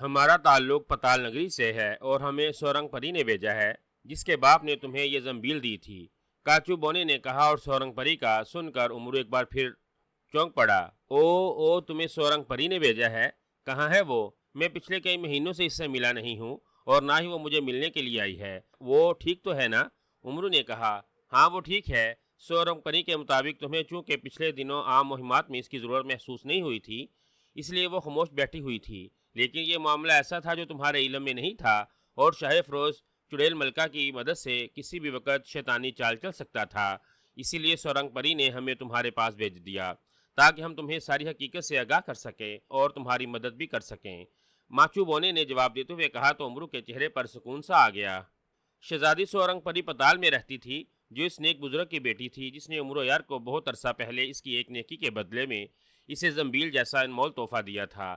ہمارا تعلق پتال نگری سے ہے اور ہمیں سورنگ پری نے بھیجا ہے، جس کے باپ نے تمہیں یہ زنبیل دی تھی۔ کاچو بونے نے کہا اور سورنگ پری کا سن کر امرو ایک بار پھر چونک پڑا۔ او تمہیں سورنگ پری نے بھیجا ہے؟ کہاں ہے وہ؟ میں پچھلے کئی مہینوں سے اس سے ملا نہیں ہوں اور نہ ہی وہ مجھے ملنے کے لیے آئی ہے۔ وہ ٹھیک تو ہے نا؟ امرو نے کہا، ہاں وہ ٹھیک ہے۔ سورنگ پری کے مطابق تمہیں چونکہ پچھلے دنوں عام مہمات میں اس کی ضرورت محسوس نہیں ہوئی تھی، اس لیے وہ خاموش بیٹھی ہوئی تھی، لیکن یہ معاملہ ایسا تھا جو تمہارے علم میں نہیں تھا اور شاہ فروز چڑیل ملکہ کی مدد سے کسی بھی وقت شیطانی چال چل سکتا تھا۔ اسی لیے سورنگ پری نے ہمیں تمہارے پاس بھیج دیا تاکہ ہم تمہیں ساری حقیقت سے آگاہ کر سکیں اور تمہاری مدد بھی کر سکیں۔ ماچو بونے نے جواب دیتے ہوئے کہا تو امرو کے چہرے پر سکون سا آ گیا۔ شہزادی سورنگ پری پتال میں رہتی تھی، جو اس نیک بزرگ کی بیٹی تھی جس نے امرو یار کو بہت عرصہ پہلے اس کی ایک نیکی کے بدلے میں اسے زنبیل جیسا انمول تحفہ دیا تھا۔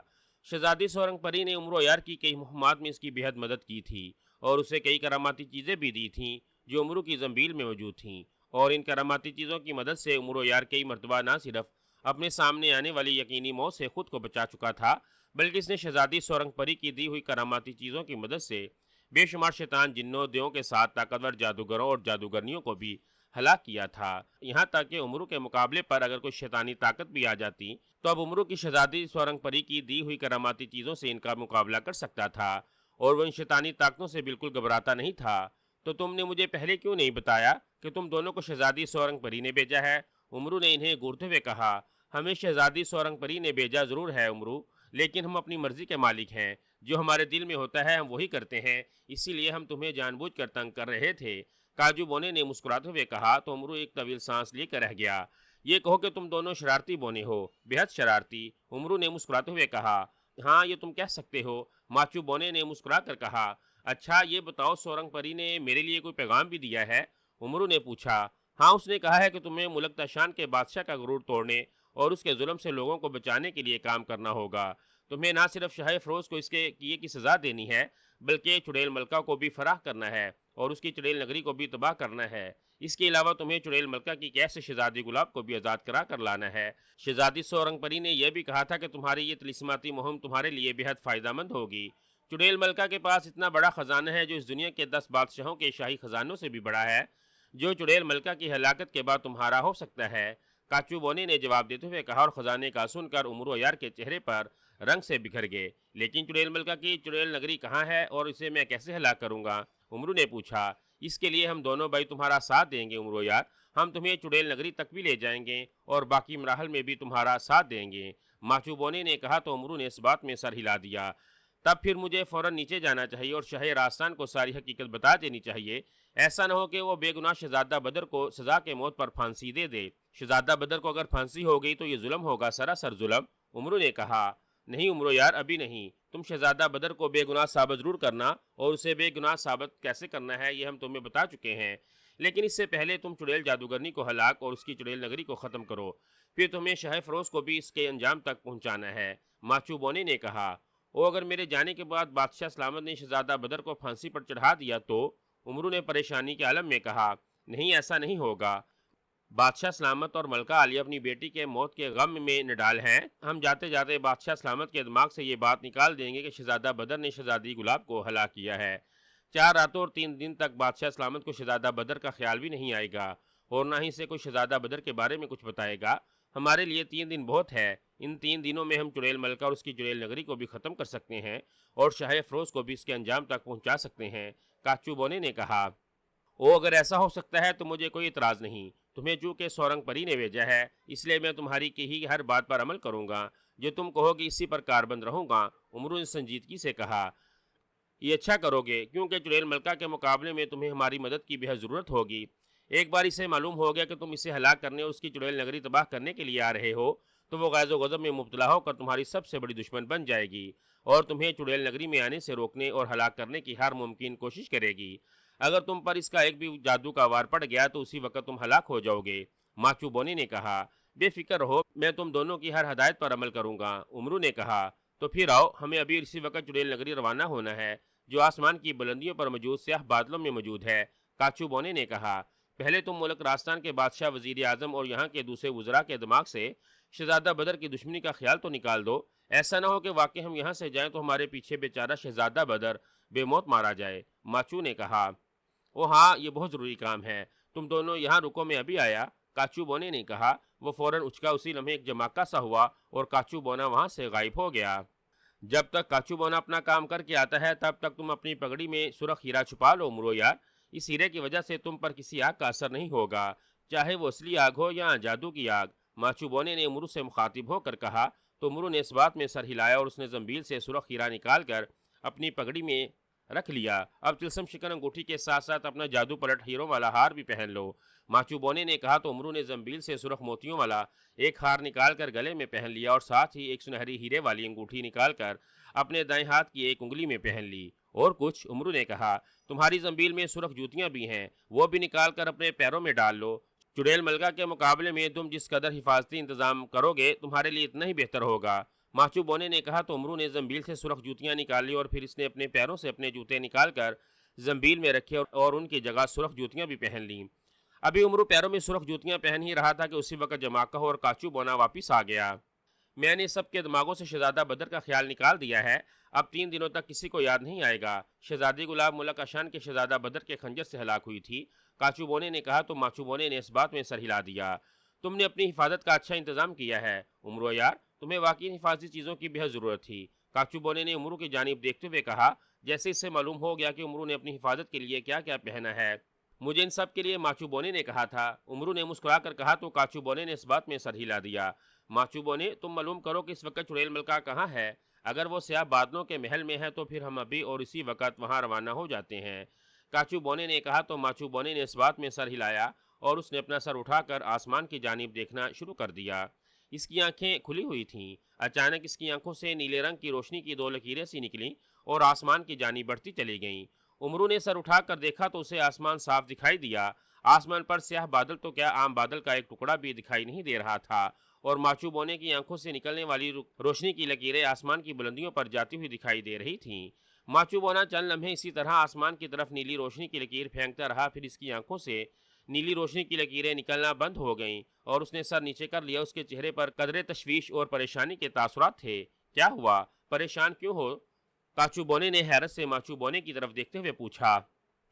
شہزادی سورنگ پری نے امرو یار کی کئی مہمات میں اس کی بے حد مدد کی تھی اور اسے کئی کراماتی چیزیں بھی دی تھیں جو امرو کی زنبیل میں موجود تھیں، اور ان کراماتی چیزوں کی مدد سے امرو یار کئی مرتبہ نہ صرف اپنے سامنے آنے والی یقینی موت سے خود کو بچا چکا تھا، بلکہ اس نے شہزادی سورنگ پری کی دی ہوئی کراماتی چیزوں کی مدد سے بے شمار شیطان جنوں دیوں کے ساتھ طاقتور جادوگروں اور جادوگرنیوں کو بھی ہلاک کیا تھا۔ یہاں تک کہ امرو کے مقابلے پر اگر کوئی شیطانی طاقت بھی آ جاتی تو اب امرو کی شہزادی سورنگ پری کی دی ہوئی کراماتی چیزوں سے ان کا مقابلہ کر سکتا تھا اور وہ ان شیطانی طاقتوں سے بالکل گھبراتا نہیں تھا۔ تو تم نے مجھے پہلے کیوں نہیں بتایا کہ تم دونوں کو شہزادی سورنگ پری نے بھیجا ہے؟ امرو نے انہیں گورتے ہوئے کہا، ہمیں شہزادی سورنگ پری نے بھیجا ضرور ہے امرو، لیکن ہم اپنی مرضی کے مالک ہیں، جو ہمارے دل میں ہوتا ہے ہم وہی کرتے ہیں، اسی لیے ہم تمہیں جان بوجھ کر تنگ کر رہے تھے۔ کاجو بونے نے مسکراتے ہوئے کہا تو امرو ایک طویل سانس لے کر رہ گیا۔ یہ کہو کہ تم دونوں شرارتی بونے ہو، بے حد شرارتی، امرو نے مسکراتے ہوئے کہا۔ ہاں یہ تم کہہ سکتے ہو، ماچو بونے نے مسکرا کر کہا۔ اچھا یہ بتاؤ سورنگ پری نے میرے لیے کوئی پیغام بھی دیا ہے؟ امرو نے پوچھا۔ ہاں اس نے کہا ہے کہ تمہیں ملک تاشان کے بادشاہ کا غرور توڑنے اور اس کے ظلم سے لوگوں کو بچانے کے لیے کام کرنا ہوگا۔ تمہیں نہ صرف شاہ فروز کو اس کے کیے کی سزا دینی ہے، بلکہ چڑیل ملکہ کو بھی فراخ کرنا ہے اور اس کی چڑیل نگری کو بھی تباہ کرنا ہے۔ اس کے علاوہ تمہیں چڑیل ملکہ کی کیسے شہزادی گلاب کو بھی آزاد کرا کر لانا ہے۔ شہزادی سورنگ پری نے یہ بھی کہا تھا کہ تمہاری یہ طلسماتی مہم تمہارے لیے بے حد فائدہ مند ہوگی۔ چڑیل ملکہ کے پاس اتنا بڑا خزانہ ہے جو اس دنیا کے 10 بادشاہوں کے شاہی خزانوں سے بھی بڑا ہے، جو چڑیل ملکہ کی ہلاکت کے بعد تمہارا ہو سکتا ہے۔ کاچو بونے نے جواب دیتے ہوئے کہا اور خزانے کا سن کر امرو یار کے چہرے پر رنگ سے بکھر گئے۔ لیکن چڑیل ملکہ کی چڑیل نگری کہاں ہے اور اسے میں کیسے ہلاک کروں گا؟ امرو نے پوچھا۔ اس کے لیے ہم دونوں بھائی تمہارا ساتھ دیں گے امرو یار، ہم تمہیں چڑیل نگری تک بھی لے جائیں گے اور باقی مراحل میں بھی تمہارا ساتھ دیں گے۔ ماچو بونے نے کہا تو امرو نے اس بات میں سر ہلا دیا۔ تب پھر مجھے فوراً نیچے جانا چاہیے اور شاہ راستان کو ساری حقیقت بتا دینی چاہیے، ایسا نہ ہو کہ وہ بے گناہ شہزادہ بدر کو سزا کے موت پر پھانسی دے دے۔ شہزادہ بدر کو اگر پھانسی ہو گئی تو یہ ظلم ہوگا، سراسر ظلم۔ امرو نے کہا، نہیں امرو یار ابھی نہیں، تم شہزادہ بدر کو بے گناہ ثابت ضرور کرنا، اور اسے بے گناہ ثابت کیسے کرنا ہے یہ ہم تمہیں بتا چکے ہیں، لیکن اس سے پہلے تم چڑیل جادوگرنی کو ہلاک اور اس کی چڑیل نگری کو ختم کرو، پھر تمہیں شاہ فروز کو بھی اس کے انجام تک پہنچانا ہے۔ ماچو بونے نے کہا، او اگر میرے جانے کے بعد بادشاہ سلامت نے شہزادہ بدر کو پھانسی پر چڑھا دیا تو؟ امرو نے پریشانی کے عالم میں کہا، نہیں ایسا نہیں ہوگا، بادشاہ سلامت اور ملکہ عالیہ اپنی بیٹی کے موت کے غم میں نڈال ہیں، ہم جاتے جاتے بادشاہ سلامت کے دماغ سے یہ بات نکال دیں گے کہ شہزادہ بدر نے شہزادی گلاب کو ہلاک کیا ہے۔ 4 راتوں اور 3 دن تک بادشاہ سلامت کو شہزادہ بدر کا خیال بھی نہیں آئے گا اور نہ ہی سے کوئی شہزادہ بدر کے بارے میں کچھ بتائے گا۔ ہمارے لیے 3 دن بہت ہے، ان 3 دنوں میں ہم چڑیل ملکہ اور اس کی چڑیل نگری کو بھی ختم کر سکتے ہیں اور شاہ فروز کو بھی اس کے انجام تک پہنچا سکتے ہیں۔ کاچو بونے نے کہا، او اگر ایسا ہو سکتا ہے تو مجھے کوئی اعتراض نہیں، تمہیں چونکہ سورنگ پری نے بھیجا ہے اس لیے میں تمہاری کہی ہر بات پر عمل کروں گا، جو تم کہو گی اسی پر کاربند رہوں گا۔ امرو نے سنجیدگی سے کہا، یہ اچھا کرو گے کیونکہ چڑیل ملکہ کے مقابلے میں تمہیں ہماری مدد کی بے حد ضرورت ہوگی۔ ایک بار اسے معلوم ہو گیا کہ تم اسے ہلاک کرنے اور اس کی چڑیل نگری تباہ کرنے کے لیے آ رہے ہو تو وہ غیظ و غضب میں مبتلا ہو کر تمہاری سب سے بڑی دشمن بن جائے گی اور تمہیں چڑیل نگری میں آنے سے روکنے اور ہلاک کرنے کی ہر ممکن کوشش کرے گی۔ اگر تم پر اس کا ایک بھی جادو کا وار پڑ گیا تو اسی وقت تم ہلاک ہو جاؤ گے۔ ماچو بونے نے کہا، بے فکر رہو، میں تم دونوں کی ہر ہدایت پر عمل کروں گا۔ امرو نے کہا، تو پھر آؤ، ہمیں ابھی اسی وقت چڑیل نگری روانہ ہونا ہے، جو آسمان کی بلندیوں پر موجود سیاہ بادلوں میں موجود ہے۔ کاچو بونے نے کہا، پہلے تم ملک راستان کے بادشاہ، وزیر اعظم اور یہاں کے دوسرے وزراء کے دماغ سے شہزادہ بدر کی دشمنی کا خیال تو نکال دو، ایسا نہ ہو کہ واقعی ہم یہاں سے جائیں تو ہمارے پیچھے بیچارہ شہزادہ بدر بے موت مارا جائے۔ ماچو نے کہا، او ہاں، یہ بہت ضروری کام ہے، تم دونوں یہاں رکو، میں ابھی آیا۔ کاچو بونے نے کہا۔ وہ فوراً اچکا اسی لمحے ایک جماکہ سا ہوا اور کاچو بونا وہاں سے غائب ہو گیا۔ جب تک کاچو بونا اپنا کام کر کے آتا ہے تب تک تم اپنی پگڑی میں سرخ ہیرا چھپا لو امرو یار، اس ہیرے کی وجہ سے تم پر کسی آگ کا اثر نہیں ہوگا، چاہے وہ اصلی آگ ہو یا جادو کی آگ۔ ماچو بونے نے امرو سے مخاطب ہو کر کہا تو امرو نے اس بات میں سر ہلایا اور اس نے زنبیل سے سرخ ہیرا نکال کر اپنی پگڑی میں رکھ لیا۔ اب تلسم شکن انگوٹھی کے ساتھ ساتھ اپنا جادو پلٹ ہیروں والا ہار بھی پہن لو۔ ماچو بونے نے کہا تو امرو نے زنبیل سے سرخ موتیوں والا ایک ہار نکال کر گلے میں پہن لیا اور ساتھ ہی ایک سنہری ہیرے والی انگوٹھی نکال کر اپنے دائیں ہاتھ کی ایک انگلی میں پہن لی۔ اور کچھ؟ امرو نے کہا، تمہاری زنبیل میں سرخ جوتیاں بھی ہیں، وہ بھی نکال کر اپنے پیروں میں ڈال لو۔ چڑیل ملکہ کے مقابلے میں تم جس قدر حفاظتی انتظام کرو گے تمہارے لیے اتنا ہی بہتر ہوگا۔ ماچو بونے نے کہا تو امرو نے زنبیل سے سرخ جوتیاں نکال لی اور پھر اس نے اپنے پیروں سے اپنے جوتے نکال کر زنبیل میں رکھے اور ان کی جگہ سرخ جوتیاں بھی پہن لیں۔ ابھی امرو پیروں میں سرخ جوتیاں پہن ہی رہا تھا کہ اسی وقت جماکہ اور کاچو بونا واپس آ گیا۔ میں نے سب کے دماغوں سے شہزادہ بدر کا خیال نکال دیا ہے، اب 3 دنوں تک کسی کو یاد نہیں آئے گا۔ شہزادی گلاب ملک اشان کے شہزادہ بدر کے خنجر سے ہلاک ہوئی تھی، کاچو بونے نے کہا تو ماچو بونے نے اس بات میں سر ہلا دیا۔ تم نے اپنی حفاظت کا اچھا انتظام کیا ہے امرو یار، تمہیں واقعی حفاظتی چیزوں کی بہت ضرورت تھی۔ کاچو بونے نے امرو کی جانب دیکھتے ہوئے کہا، جیسے اس سے معلوم ہو گیا کہ امرو نے اپنی حفاظت کے لیے کیا کیا پہنا ہے۔ مجھے ان سب کے لیے ماچو بونے نے کہا تھا، امرو نے مسکرا کر کہا تو کاچو بونے نے اس بات میں سر ہلا دیا۔ ماچو بونے، تم معلوم کرو کہ اس وقت چڑیل ملکہ کہاں ہے، اگر وہ سیاہ بادلوں کے محل میں ہے تو پھر ہم ابھی اور اسی وقت وہاں روانہ ہو جاتے ہیں۔ کاچو بونے نے کہا تو ماچو بونے نے اس بات میں سر ہلایا اور اس نے اپنا سر اٹھا کر آسمان کی جانب دیکھنا شروع کر دیا۔ اس کی آنکھیں کھلی ہوئی تھیں، اچانک اس کی آنکھوں سے نیلے رنگ کی روشنی کی 2 لکیریں سی نکلیں اور آسمان کی جانب بڑھتی چلی گئیں۔ امرو نے سر اٹھا کر دیکھا تو اسے آسمان صاف دکھائی دیا، آسمان پر سیاہ بادل تو کیا عام بادل کا ایک ٹکڑا بھی دکھائی نہیں دے رہا تھا، اور ماچو بونے کی آنکھوں سے نکلنے والی روشنی کی لکیریں آسمان کی بلندیوں پر جاتی ہوئی دکھائی دے رہی تھیں۔ ماچو بونا چند لمحے اسی طرح آسمان کی طرف نیلی روشنی کی لکیر پھینکتا رہا، پھر اس کی آنکھوں سے نیلی روشنی کی لکیریں نکلنا بند ہو گئیں اور اس نے سر نیچے کر لیا۔ اس کے چہرے پر قدرے تشویش اور پریشانی کے تاثرات تھے۔ کیا ہوا؟ پریشان کیوں ہو؟ کاچو بونے نے حیرت سے ماچو بونے کی طرف دیکھتے ہوئے پوچھا۔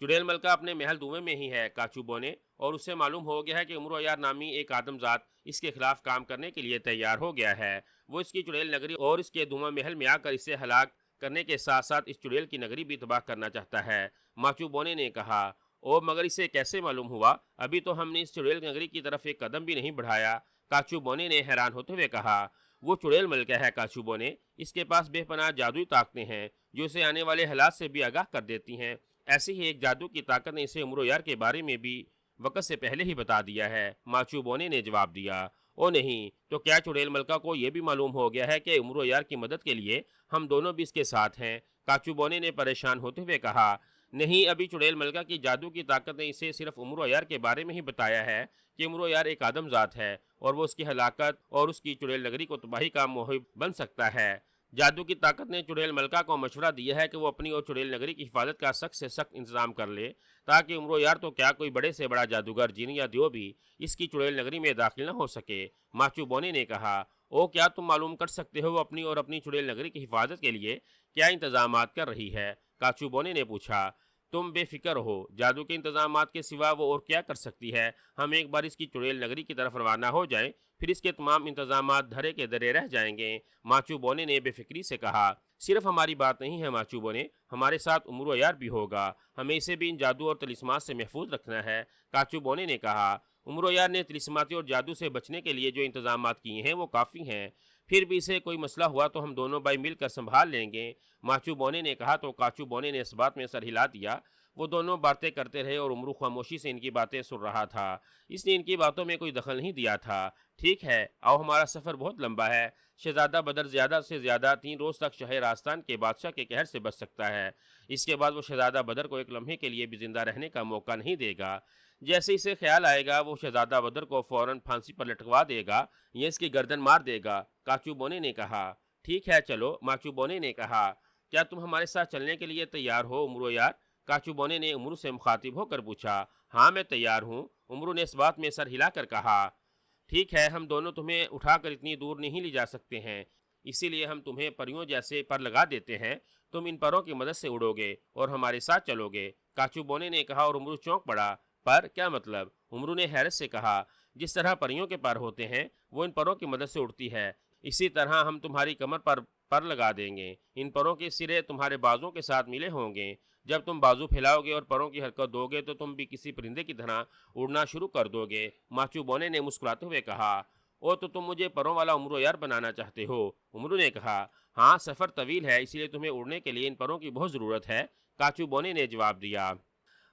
چڑیل ملکہ اپنے محل دوے میں ہی ہے کاچو بونے، اور اسے معلوم ہو گیا ہے کہ امرو یار نامی ایک آدم ذات اس کے خلاف کام کرنے کے لیے تیار ہو گیا ہے۔ وہ اس کی چڑیل نگری اور اس کے دھواں محل میں آ کر اسے ہلاک کرنے کے ساتھ ساتھ اس چڑیل کی نگری بھی تباہ کرنا چاہتا ہے۔ ماچو بونے نے کہا، او مگر اسے کیسے معلوم ہوا؟ ابھی تو ہم نے اس چڑیل نگری کی طرف ایک قدم بھی نہیں بڑھایا۔ کاچو بونے نے حیران ہوتے ہوئے کہا، وہ چڑیل ملکہ ہے کاچو بونے، اس کے پاس بے پناہ جادوئی طاقتیں ہیں جو اسے آنے والے حالات سے بھی آگاہ کر دیتی ہیں۔ ایسی ہی ایک جادو کی طاقت نے اسے امرو یار کے بارے میں بھی وقت سے پہلے ہی بتا دیا ہے۔ ماچو بونے نے جواب دیا، او نہیں، تو کیا چڑیل ملکہ کو یہ بھی معلوم ہو گیا ہے کہ امرو یار کی مدد کے لیے ہم دونوں بھی اس کے ساتھ ہیں؟ کاچو بونے نے پریشان ہوتے ہوئے کہا، نہیں، ابھی چڑیل ملکہ کی جادو کی طاقت نے اسے صرف امرو یار کے بارے میں ہی بتایا ہے کہ امرو یار ایک آدم ذات ہے اور وہ اس کی ہلاکت اور اس کی چڑیل نگری کو تباہی کا موہب بن سکتا ہے۔ جادو کی طاقت نے چڑیل ملکہ کو مشورہ دیا ہے کہ وہ اپنی اور چڑیل نگری کی حفاظت کا سخت سے سخت انتظام کر لے، تاکہ امرو یار تو کیا کوئی بڑے سے بڑا جادوگر جن یا دیو بھی اس کی چڑیل نگری میں داخل نہ ہو سکے۔ ماچو بونے نے کہا، او کیا تم معلوم کر سکتے ہو وہ اپنی اور اپنی چڑیل نگری کی حفاظت کے لیے کیا انتظامات کر رہی ہے؟ کاچو بونے نے پوچھا۔ تم بے فکر ہو، جادو کے انتظامات کے سوا وہ اور کیا کر سکتی ہے؟ ہم ایک بار اس کی چڑیل نگری کی طرف روانہ ہو جائیں پھر اس کے تمام انتظامات دھرے کے درے رہ جائیں گے۔ ماچو بونے نے بے فکری سے کہا، صرف ہماری بات نہیں ہے ماچو بونے، ہمارے ساتھ امرو یار بھی ہوگا، ہمیں اسے بھی ان جادو اور طلسمات سے محفوظ رکھنا ہے۔ کاچو بونے نے کہا، امرو یار نے طلسماتی اور جادو سے بچنے کے لیے جو انتظامات کیے ہیں وہ کافی ہیں، پھر بھی اسے کوئی مسئلہ ہوا تو ہم دونوں بھائی مل کر سنبھال لیں گے۔ ماچو بونے نے کہا تو کاچو بونے نے اس بات میں سر ہلا دیا۔ وہ دونوں باتیں کرتے رہے اور امرو خاموشی سے ان کی باتیں سن رہا تھا، اس نے ان کی باتوں میں کوئی دخل نہیں دیا تھا۔ ٹھیک ہے، آؤ، ہمارا سفر بہت لمبا ہے، شہزادہ بدر زیادہ سے زیادہ 3 روز تک شہ راستان کے بادشاہ کے قہر سے بچ سکتا ہے، اس کے بعد وہ شہزادہ بدر کو ایک لمحے کے لیے بھی زندہ رہنے کا موقع نہیں دے گا۔ جیسے اسے خیال آئے گا وہ شہزادہ بدر کو فوراً پھانسی پر لٹکوا دے گا یا اس کی گردن مار دے گا۔ کاچو بونے نے کہا، ٹھیک ہے چلو۔ ماچو بونے نے کہا، کیا تم ہمارے ساتھ چلنے کے لیے تیار ہو امرو یار؟ کاچو بونے نے امرو سے مخاطب ہو کر پوچھا۔ ہاں، میں تیار ہوں، امرو نے اس بات میں سر ہلا کر کہا۔ ٹھیک ہے، ہم دونوں تمہیں اٹھا کر اتنی دور نہیں لے جا سکتے ہیں، اسی لیے ہم تمہیں پریوں جیسے پر لگا دیتے ہیں، تم ان پروں کی مدد سے اڑو گے اور ہمارے ساتھ چلو گے۔ کاچو بونے نے کہا اور امرو چونک پڑا۔ پر کیا مطلب؟ امرو نے حیرت سے کہا۔ جس طرح پریوں کے پر ہوتے ہیں وہ ان پروں کی مدد سے اڑتی ہے، اسی طرح ہم تمہاری کمر پر لگا دیں گے۔ ان پروں کے سرے تمہارے بازوں کے ساتھ ملے ہوں گے۔ جب تم بازو پھیلاؤ گے اور پروں کی حرکت دو گے تو تم بھی کسی پرندے کی طرح اڑنا شروع کر دو گے۔ ماچو بونے نے مسکراتے ہوئے کہا، او تو تم مجھے پروں والا امرو یار بنانا چاہتے ہو؟ امرو نے کہا، ہاں، سفر طویل ہے، اس لیے تمہیں اڑنے کے لیے ان پروں کی بہت ضرورت ہے۔ کاچو بونے نے جواب دیا۔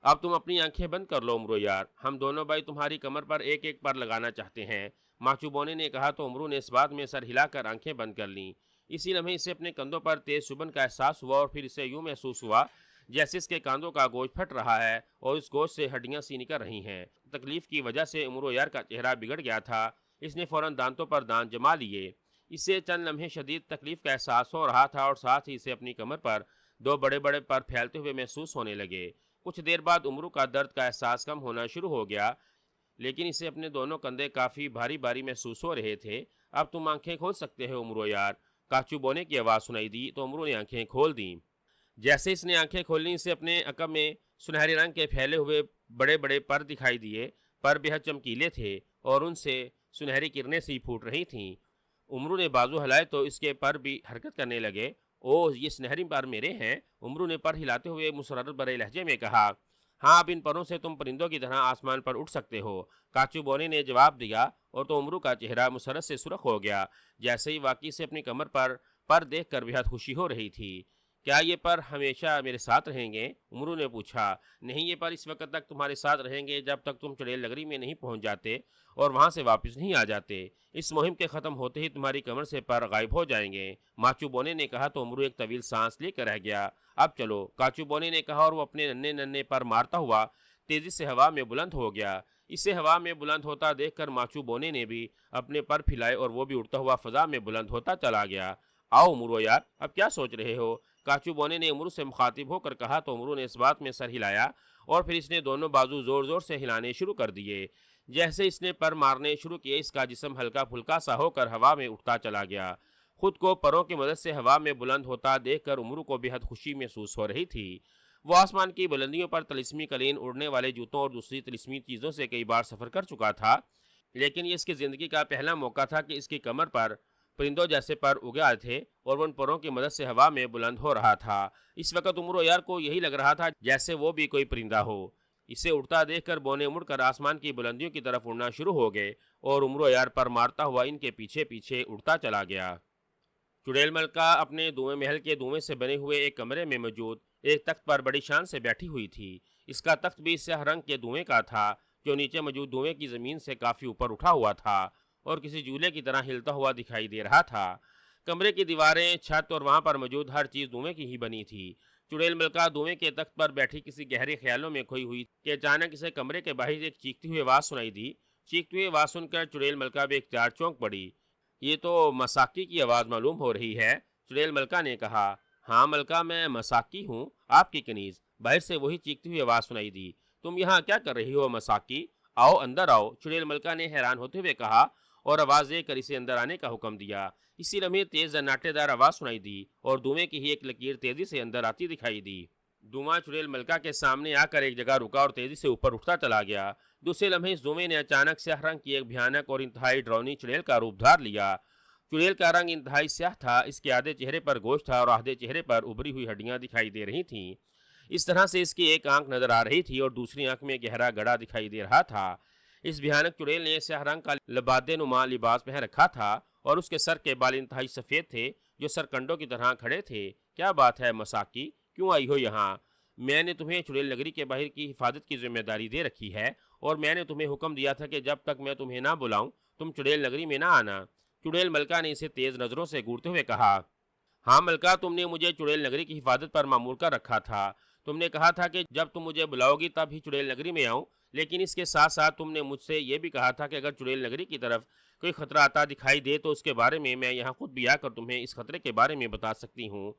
اب تم اپنی آنکھیں بند کر لو امرو یار، ہم دونوں بھائی تمہاری کمر پر ایک ایک پر لگانا چاہتے ہیں۔ ماچو بونے نے کہا تو امرو نے اس بات میں سر ہلا کر آنکھیں بند کر لیں۔ اسی لمحے اسے اپنے کندھوں پر تیز چبھن کا احساس ہوا اور پھر اسے یوں محسوس ہوا جیسے اس کے کاندھوں کا گوشت پھٹ رہا ہے اور اس گوشت سے ہڈیاں سی نکل رہی ہیں۔ تکلیف کی وجہ سے امرو یار کا چہرہ بگڑ گیا تھا۔ اس نے فوراً دانتوں پر دانت جما لیے۔ اسے چند لمحے شدید تکلیف کا احساس ہو رہا تھا اور ساتھ ہی اسے اپنی کمر پر دو بڑے بڑے پر پھیلتے ہوئے محسوس ہونے لگے۔ کچھ دیر بعد امرو کا درد کا احساس کم ہونا شروع ہو گیا، لیکن اسے اپنے دونوں کندھے کافی بھاری بھاری محسوس ہو رہے تھے۔ اب تم آنکھیں کھول سکتے ہو امرو یار، کاچو بونے کی آواز سنائی دی تو امرو نے آنکھیں کھول دیں۔ جیسے اس نے آنکھیں کھولنی اسے اپنے عقب میں سنہری رنگ کے پھیلے ہوئے بڑے بڑے پر دکھائی دیے۔ پر بہت چمکیلے تھے اور ان سے سنہری کرنیں سی پھوٹ رہی تھیں۔ امرو نے بازو ہلائے تو اس کے پر بھی حرکت کرنے لگے۔ او، یہ سنہری پر میرے ہیں؟ امرو نے پر ہلاتے ہوئے مسرت بھرے لہجے میں کہا۔ ہاں، اب ان پروں سے تم پرندوں کی طرح آسمان پر اٹھ سکتے ہو، کاچو بونے نے جواب دیا، اور تو امرو کا چہرہ مسرت سے سرخ ہو گیا، جیسے ہی واقعی سے اپنی کمر پر دیکھ کر بہت خوشی ہو رہی تھی۔ کیا یہ پر ہمیشہ میرے ساتھ رہیں گے؟ امرو نے پوچھا۔ نہیں، یہ پر اس وقت تک تمہارے ساتھ رہیں گے جب تک تم چڑیل نگری میں نہیں پہنچ جاتے اور وہاں سے واپس نہیں آ جاتے۔ اس مہم کے ختم ہوتے ہی تمہاری کمر سے پر غائب ہو جائیں گے۔ ماچو بونے نے کہا تو امرو ایک طویل سانس لے کر رہ گیا۔ اب چلو، کاچو بونے نے کہا اور وہ اپنے ننھے ننھے پر مارتا ہوا تیزی سے ہوا میں بلند ہو گیا۔ اسے ہوا میں بلند ہوتا دیکھ کر ماچو بونے نے بھی اپنے پر پھیلائے اور وہ بھی اڑتا ہوا فضا میں بلند ہوتا چلا گیا۔ آؤ امرو یار، اب کیا سوچ رہے ہو؟ کاچو بونے نے امرو سے مخاطب ہو کر کہا تو امرو نے اس بات میں سر ہلایا اور پھر اس نے دونوں بازو زور زور سے ہلانے شروع کر دیے۔ جیسے اس نے پر مارنے شروع کیے اس کا جسم ہلکا پھلکا سا ہو کر ہوا میں اٹھتا چلا گیا۔ خود کو پروں کی مدد سے ہوا میں بلند ہوتا دیکھ کر امرو کو بہت خوشی محسوس ہو رہی تھی۔ وہ آسمان کی بلندیوں پر طلسمی قلین، اڑنے والے جوتوں اور دوسری طلسمی چیزوں سے کئی بار سفر کر چکا تھا، لیکن یہ اس کی زندگی کا پہلا موقع تھا کہ اس کی کمر پر پرندوں جیسے پر اگے تھے اور وہ ان پروں کی مدد سے ہوا میں بلند ہو رہا تھا۔ اس وقت امرو یار کو یہی لگ رہا تھا جیسے وہ بھی کوئی پرندہ ہو۔ اسے اڑتا دیکھ کر بونے مڑ کر آسمان کی بلندیوں کی طرف اڑنا شروع ہو گئے اور امرو یار پر مارتا ہوا ان کے پیچھے پیچھے اڑتا چلا گیا۔ چڑیل ملکہ اپنے دھوئیں محل کے دھوئیں سے بنے ہوئے ایک کمرے میں موجود ایک تخت پر بڑی شان سے بیٹھی ہوئی تھی۔ اس کا تخت بھی سیاہ رنگ کے دھوئیں کا تھا جو نیچے موجود دھوئیں کی زمین سے کافی اوپر اٹھا ہوا تھا اور کسی جھولے کی طرح ہلتا ہوا دکھائی دے رہا تھا۔ کمرے کی دیواریں، چھت اور وہاں پر موجود ہر چیز دھوئیں کی ہی بنی تھی۔ چڑیل ملکہ دھوئیں کے تخت پر بیٹھی کسی گہرے خیالوں میں کھوئی ہوئی کہ اچانک اسے کمرے کے باہر ایک چیختی ہوئی آواز سنائی دی۔ چیختی ہوئی آواز سن کر چڑیل ملکہ بے اختیار چونک پڑی۔ یہ تو مساکی کی آواز معلوم ہو رہی ہے، چڑیل ملکہ نے کہا۔ ہاں ملکہ، میں مساکی ہوں، آپ کی کنیز، باہر سے وہی چیختی ہوئی آواز سنائی دی۔ تم یہاں کیا کر رہی ہو مساکی؟ آؤ اندر آؤ، چڑیل ملکہ نے حیران ہوتے ہوئے کہا اور آواز دے کر اسے اندر آنے کا حکم دیا۔ اسی لمحے تیز زناٹے دار آواز سنائی دی اور دھوئیں کی ہی ایک لکیر تیزی سے اندر آتی دکھائی دی۔ دھواں چڑیل ملکہ کے سامنے آ کر ایک جگہ رکا اور تیزی سے اوپر اٹھتا چلا گیا۔ دوسرے لمحے اس دھوئیں نے اچانک سیاہ رنگ کی ایک بھیانک اور انتہائی ڈراؤنی چڑیل کا روپ دھار لیا۔ چڑیل کا رنگ انتہائی سیاہ تھا، اس کے آدھے چہرے پر گوشت تھا اور آدھے چہرے پر ابری ہوئی ہڈیاں دکھائی دے رہی تھیں۔ اس طرح سے اس کی ایک آنکھ نظر آ رہی تھی اور دوسری آنکھ میں گہرا گڑھا دکھائی دے رہا تھا۔ اس بھیانک چڑیل نے سیاہ رنگ کا لبادے نما لباس پہن رکھا تھا اور اس کے سر کے بال انتہائی سفید تھے جو سرکنڈوں کی طرح کھڑے تھے۔ کیا بات ہے مساکی، کیوں آئی ہو یہاں؟ میں نے تمہیں چڑیل نگری کے باہر کی حفاظت کی ذمہ داری دے رکھی ہے اور میں نے تمہیں حکم دیا تھا کہ جب تک میں تمہیں نہ بلاؤں تم چڑیل نگری میں نہ آنا۔ چڑیل ملکہ نے اسے تیز نظروں سے گورتے ہوئے کہا۔ ہاں ملکہ، تم نے مجھے چڑیل نگری کی حفاظت پر مامور کر رکھا تھا۔ تم نے کہا تھا کہ جب تم مجھے بلاؤ گی تب ہی چڑیل نگری میں آؤں، لیکن اس کے ساتھ ساتھ تم نے مجھ سے یہ بھی کہا تھا کہ اگر چڑیل نگری کی طرف کوئی خطرہ آتا دکھائی دے تو اس کے بارے میں یہاں خود بھی آ کر تمہیں اس خطرے کے بارے میں بتا سکتی ہوں۔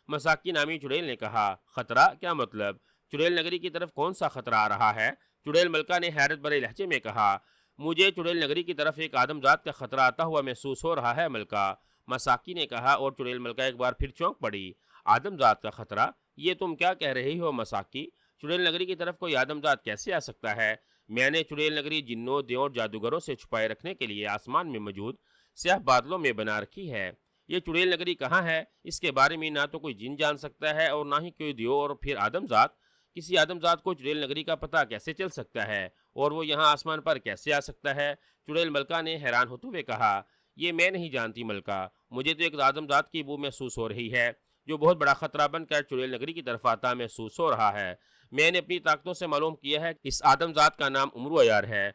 مساکی نامی چڑیل نے کہا۔ خطرہ؟ کیا مطلب؟ چڑیل نگری کی طرف کون سا خطرہ آ رہا ہے؟ چڑیل ملکہ نے حیرت بھرے لہجے میں کہا۔ مجھے چڑیل نگری کی طرف ایک آدم ذات کا خطرہ آتا ہوا محسوس ہو رہا ہے ملکہ۔ مساکی نے کہا اور چڑیل ملکہ ایک بار پھر چونک پڑی۔ آدم ذات کا خطرہ؟ یہ تم کیا کہہ رہی ہو مساکی؟ چڑیل نگری کی طرف کوئی آدم ذات کیسے آ سکتا ہے؟ میں نے چڑیل نگری جنوں دیوں اور جادوگروں سے چھپائے رکھنے کے لیے آسمان میں موجود سیاہ بادلوں میں بنا رکھی ہے۔ یہ چڑیل نگری کہاں ہے اس کے بارے میں نہ تو کوئی جن جان سکتا ہے اور نہ ہی کوئی دیو اور پھر آدم ذات۔ کسی آدم ذات کو چڑیل نگری کا پتہ کیسے چل سکتا ہے اور وہ یہاں آسمان پر کیسے آ سکتا ہے؟ چڑیل ملکہ نے حیران ہوتے ہوئے کہا، یہ میں نہیں جانتی ملکہ، مجھے تو ایک آدم ذات کی بو محسوس ہو رہی ہے جو بہت بڑا خطرہ بن کر چڑیل نگری کی طرف آتا محسوس ہو رہا ہے۔ میں نے اپنی طاقتوں سے معلوم کیا ہے اس آدم ذات کا نام امرو عیار ہے۔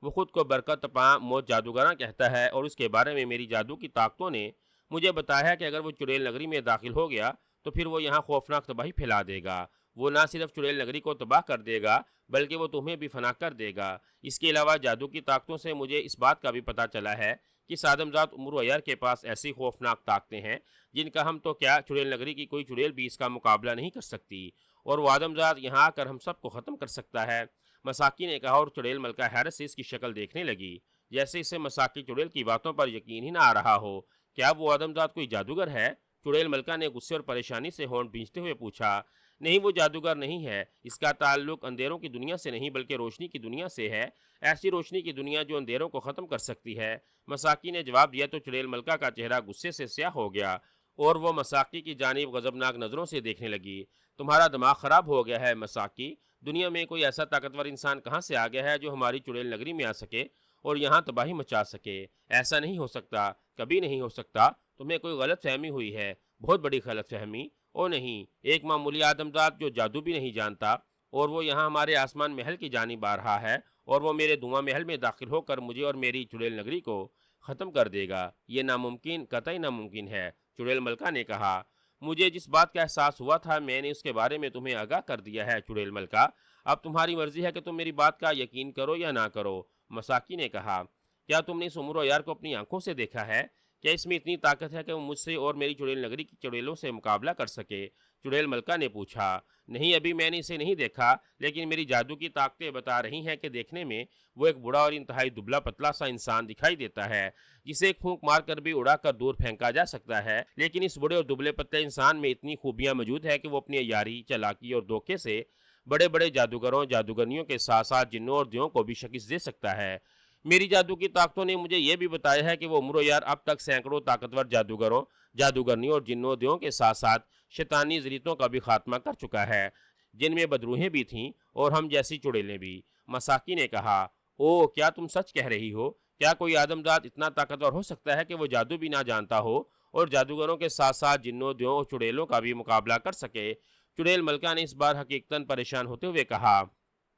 وہ خود کو برکت پاں موت جادوگراں کہتا ہے اور اس کے بارے میں میری جادو کی طاقتوں نے مجھے بتایا ہے کہ اگر وہ چڑیل نگری میں داخل ہو گیا تو پھر وہ یہاں خوفناک تباہی پھیلا دے گا۔ وہ نہ صرف چڑیل نگری کو تباہ کر دے گا بلکہ وہ تمہیں بھی فنا کر دے گا۔ اس کے علاوہ جادو کی طاقتوں سے مجھے اس بات کا بھی پتہ چلا ہے کہ اس آدم ذات امرو عیار کے پاس ایسی خوفناک طاقتیں ہیں جن کا ہم تو کیا چڑیل نگری کی کوئی چڑیل بھی اس کا مقابلہ نہیں کر سکتی، اور وہ آدم ذات یہاں آ کر ہم سب کو ختم کر سکتا ہے۔ مساکی نے کہا اور چڑیل ملکہ حیرت سے اس کی شکل دیکھنے لگی، جیسے اسے مساکی چڑیل کی باتوں پر یقین ہی نہ آ رہا ہو۔ کیا وہ آدم ذات کوئی جادوگر ہے؟ چڑیل ملکہ نے غصے اور پریشانی سے ہونٹ بھینچتے ہوئے پوچھا۔ نہیں، وہ جادوگر نہیں ہے، اس کا تعلق اندھیروں کی دنیا سے نہیں بلکہ روشنی کی دنیا سے ہے، ایسی روشنی کی دنیا جو اندھیروں کو ختم کر سکتی ہے۔ مساکی نے جواب دیا تو چڑیل ملکہ کا چہرہ غصے سے سیاہ ہو گیا اور وہ مساکی کی جانب غضبناک نظروں سے دیکھنے لگی۔ تمہارا دماغ خراب ہو گیا ہے مساکی؟ دنیا میں کوئی ایسا طاقتور انسان کہاں سے آ گیا ہے جو ہماری چڑیل نگری میں آ سکے اور یہاں تباہی مچا سکے؟ ایسا نہیں ہو سکتا، کبھی نہیں ہو سکتا۔ تمہیں کوئی غلط فہمی ہوئی ہے، بہت بڑی غلط فہمی۔ او نہیں، ایک معمولی آدم ذات جو جادو بھی نہیں جانتا اور وہ یہاں ہمارے آسمان محل کی جانب آ رہا ہے اور وہ میرے دھواں محل میں داخل ہو کر مجھے اور میری چڑیل نگری کو ختم کر دے گا۔ یہ ناممکن، قطعی ناممکن ہے، چڑیل ملکہ نے کہا۔ مجھے جس بات کا احساس ہوا تھا میں نے اس کے بارے میں تمہیں آگاہ کر دیا ہے چڑیل ملکہ، اب تمہاری مرضی ہے کہ تم میری بات کا یقین کرو یا نہ کرو۔ مساکی نے کہا، کیا تم نے اس امرو عیار کو اپنی آنکھوں سے دیکھا ہے؟ کیا اس میں اتنی طاقت ہے کہ وہ مجھ سے اور میری چڑیل نگری کی چڑیلوں سے مقابلہ کر سکے؟ چڑیل ملکہ نے پوچھا۔ نہیں، ابھی میں نے اسے نہیں دیکھا، لیکن میری جادو کی طاقتیں بتا رہی ہیں کہ دیکھنے میں وہ ایک بوڑھا اور انتہائی دبلا پتلا سا انسان دکھائی دیتا ہے جسے ایک پھونک مار کر بھی اڑا کر دور پھینکا جا سکتا ہے، لیکن اس بڑے اور دبلے پتلے انسان میں اتنی خوبیاں موجود ہے کہ وہ اپنی عیاری، چالاکی اور دھوکے سے بڑے بڑے جادوگروں، جادوگرنیوں کے ساتھ ساتھ جنوں اور دیوں کو بھی شکست دے سکتا ہے۔ میری جادو کی طاقتوں نے مجھے یہ بھی بتایا ہے کہ وہ امرو عیار اب تک سینکڑوں طاقتور جادوگروں، جادوگرنیوں اور جنوں دیوں کے ساتھ ساتھ شیطانی ذریتوں کا بھی خاتمہ کر چکا ہے، جن میں بدروہیں بھی تھیں اور ہم جیسی چڑیلیں بھی۔ مساکی نے کہا، او کیا تم سچ کہہ رہی ہو؟ کیا کوئی آدم ذات اتنا طاقتور ہو سکتا ہے کہ وہ جادو بھی نہ جانتا ہو اور جادوگروں کے ساتھ ساتھ جنوں دیوں اور چڑیلوں کا بھی مقابلہ کر سکے؟ چڑیل ملکہ نے اس بار حقیقتاً پریشان ہوتے ہوئے کہا،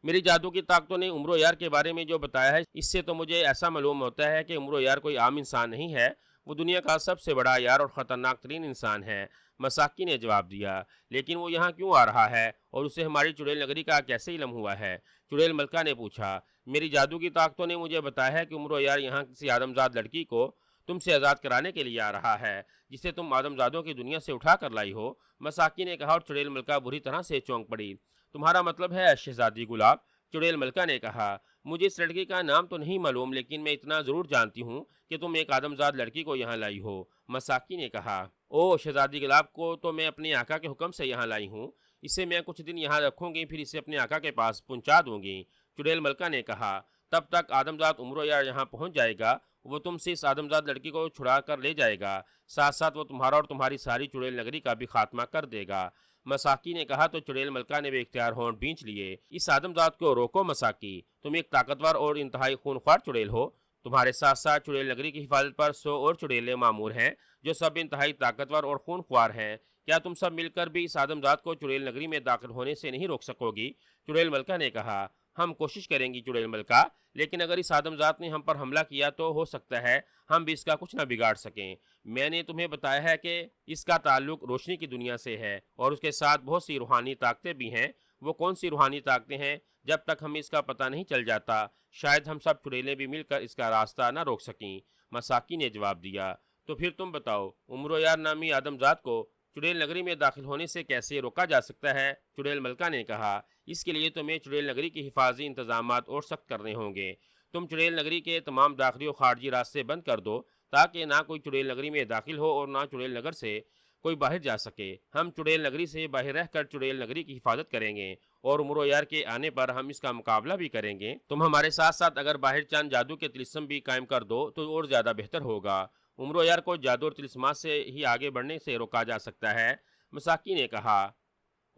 میری جادو کی طاقتوں نے امرو عیار کے بارے میں جو بتایا ہے اس سے تو مجھے ایسا معلوم ہوتا ہے کہ امرو عیار کوئی عام انسان نہیں ہے، وہ دنیا کا سب سے بڑا عیار اور خطرناک ترین انسان ہے۔ مساکی نے جواب دیا، لیکن وہ یہاں کیوں آ رہا ہے اور اسے ہماری چڑیل نگری کا کیسے علم ہوا ہے؟ چڑیل ملکہ نے پوچھا۔ میری جادو کی طاقتوں نے مجھے بتایا ہے کہ امرو عیار یہاں کسی آدم زاد لڑکی کو تم سے آزاد کرانے کے لیے آ رہا ہے جسے تم آدم زادوں کی دنیا سے اٹھا کر لائی ہو۔ مساکی نے کہا اور چڑیل ملکہ بری طرح سے چونک پڑی۔ تمہارا مطلب ہے شہزادی گلاب؟ چڑیل ملکہ نے کہا، مجھے اس لڑکی کا نام تو نہیں معلوم لیکن میں اتنا ضرور جانتی ہوں کہ تم ایک آدم زاد لڑکی کو یہاں لائی ہو۔ مساکی نے کہا، او شہزادی گلاب کو تو میں اپنے آقا کے حکم سے یہاں لائی ہوں، اسے میں کچھ دن یہاں رکھوں گی پھر اسے اپنے آقا کے پاس پہنچا دوں گی۔ چڑیل ملکہ نے کہا، تب تک آدم زاد امرو عیار یہاں پہنچ جائے گا، وہ تم سے اس آدم زاد لڑکی کو چھڑا کر لے جائے گا، ساتھ ساتھ وہ تمہارا اور تمہاری ساری چڑیل نگری کا بھی خاتمہ کر دے گا۔ مساکی نے کہا تو چڑیل ملکہ نے بے اختیار ہونٹ بھینچ لیے۔ اس آدم زاد کو روکو مساکی، تم ایک طاقتور اور انتہائی خونخوار چڑیل ہو، تمہارے ساتھ ساتھ چڑیل نگری کی حفاظت پر 100 اور چڑیلیں مامور ہیں جو سب انتہائی طاقتور اور خونخوار ہیں، کیا تم سب مل کر بھی اس آدم زاد کو چڑیل نگری میں داخل ہونے سے نہیں روک سکو گی؟ چڑیل ملکہ نے کہا، ہم کوشش کریں گی چڑیل ملکہ، لیکن اگر اس آدم ذات نے ہم پر حملہ کیا تو ہو سکتا ہے ہم بھی اس کا کچھ نہ بگاڑ سکیں۔ میں نے تمہیں بتایا ہے کہ اس کا تعلق روشنی کی دنیا سے ہے اور اس کے ساتھ بہت سی روحانی طاقتیں بھی ہیں۔ وہ کون سی روحانی طاقتیں ہیں؟ جب تک ہمیں اس کا پتہ نہیں چل جاتا شاید ہم سب چڑیلیں بھی مل کر اس کا راستہ نہ روک سکیں۔ مساکی نے جواب دیا، تو پھر تم بتاؤ امرو عیار نامی آدم ذات کو چڑیل نگری میں داخل ہونے سے کیسے روکا جا سکتا ہے؟ چڑیل ملکہ نے کہا، اس کے لیے تمہیں چڑیل نگری کی حفاظتی انتظامات اور سخت کرنے ہوں گے۔ تم چڑیل نگری کے تمام داخلی و خارجی راستے بند کر دو تاکہ نہ کوئی چڑیل نگری میں داخل ہو اور نہ چڑیل نگر سے کوئی باہر جا سکے۔ ہم چڑیل نگری سے باہر رہ کر چڑیل نگری کی حفاظت کریں گے اور امرو یار کے آنے پر ہم اس کا مقابلہ بھی کریں گے۔ تم ہمارے ساتھ ساتھ اگر باہر چاند جادو کے طلسم بھی قائم کر دو تو اور زیادہ بہتر ہوگا۔ امرو یار کو جادو اور طلسمات سے ہی آگے بڑھنے سے روکا جا سکتا ہے، مساکی نے کہا۔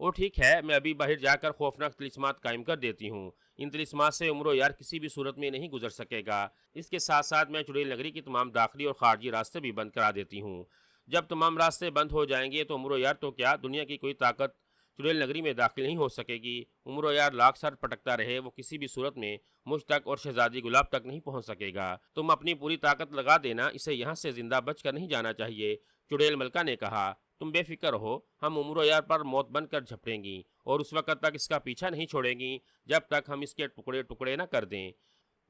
وہ ٹھیک ہے، میں ابھی باہر جا کر خوفناک طلسمات قائم کر دیتی ہوں۔ ان طلسمات سے امرو یار کسی بھی صورت میں نہیں گزر سکے گا۔ اس کے ساتھ ساتھ میں چڑیل نگری کی تمام داخلی اور خارجی راستے بھی بند کرا دیتی ہوں۔ جب تمام راستے بند ہو جائیں گے تو امرو یار تو کیا، دنیا کی کوئی طاقت چڑیل نگری میں داخل نہیں ہو سکے گی۔ امرو یار لاکھ سر پٹکتا رہے، وہ کسی بھی صورت میں مجھ تک اور شہزادی گلاب تک نہیں پہنچ سکے گا۔ تم اپنی پوری طاقت لگا دینا، اسے یہاں سے زندہ بچ کر نہیں جانا چاہیے، چڑیل ملکہ نے کہا۔ تم بے فکر ہو، ہم امرو یار پر موت بن کر جھپٹیں گی اور اس وقت تک اس کا پیچھا نہیں چھوڑیں گی جب تک ہم اس کے ٹکڑے ٹکڑے نہ کر دیں،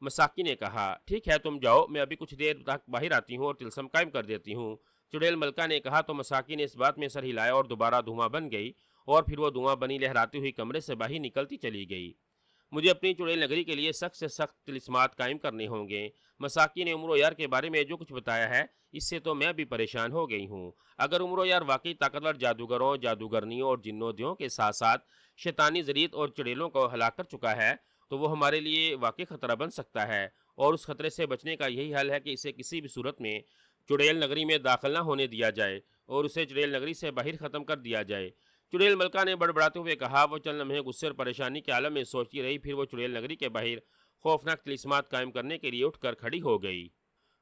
مساکی نے کہا۔ ٹھیک ہے، تم جاؤ، میں ابھی کچھ دیر تک باہر آتی ہوں اور طلسم قائم کر دیتی ہوں، چڑیل ملکہ نے کہا۔ تو مساکی نے اس بات میں سر ہلایا اور دوبارہ دھواں بن گئی اور پھر وہ دھواں بنی لہراتی ہوئی کمرے سے باہر نکلتی چلی گئی۔ مجھے اپنی چڑیل نگری کے لیے سخت سے سخت طلسمات قائم کرنے ہوں گے۔ مساکی نے امرو یار کے بارے میں جو کچھ بتایا ہے اس سے تو میں بھی پریشان ہو گئی ہوں۔ اگر امرو یار واقعی طاقتور جادوگروں، جادوگرنیوں اور جنودیوں کے ساتھ ساتھ شیطانی ذریت اور چڑیلوں کو ہلاک کر چکا ہے تو وہ ہمارے لیے واقعی خطرہ بن سکتا ہے، اور اس خطرے سے بچنے کا یہی حل ہے کہ اسے کسی بھی صورت میں چڑیل نگری میں داخل نہ ہونے دیا جائے اور اسے چڑیل نگری سے باہر ختم کر دیا جائے، چڑیل ملکہ نے بڑبڑاتے ہوئے کہا۔ وہ چند لمحے غصے اور پریشانی کے عالم میں سوچتی رہی، پھر وہ چڑیل نگری کے باہر خوفناک طلسمات قائم کرنے کے لیے اٹھ کر کھڑی ہو گئی۔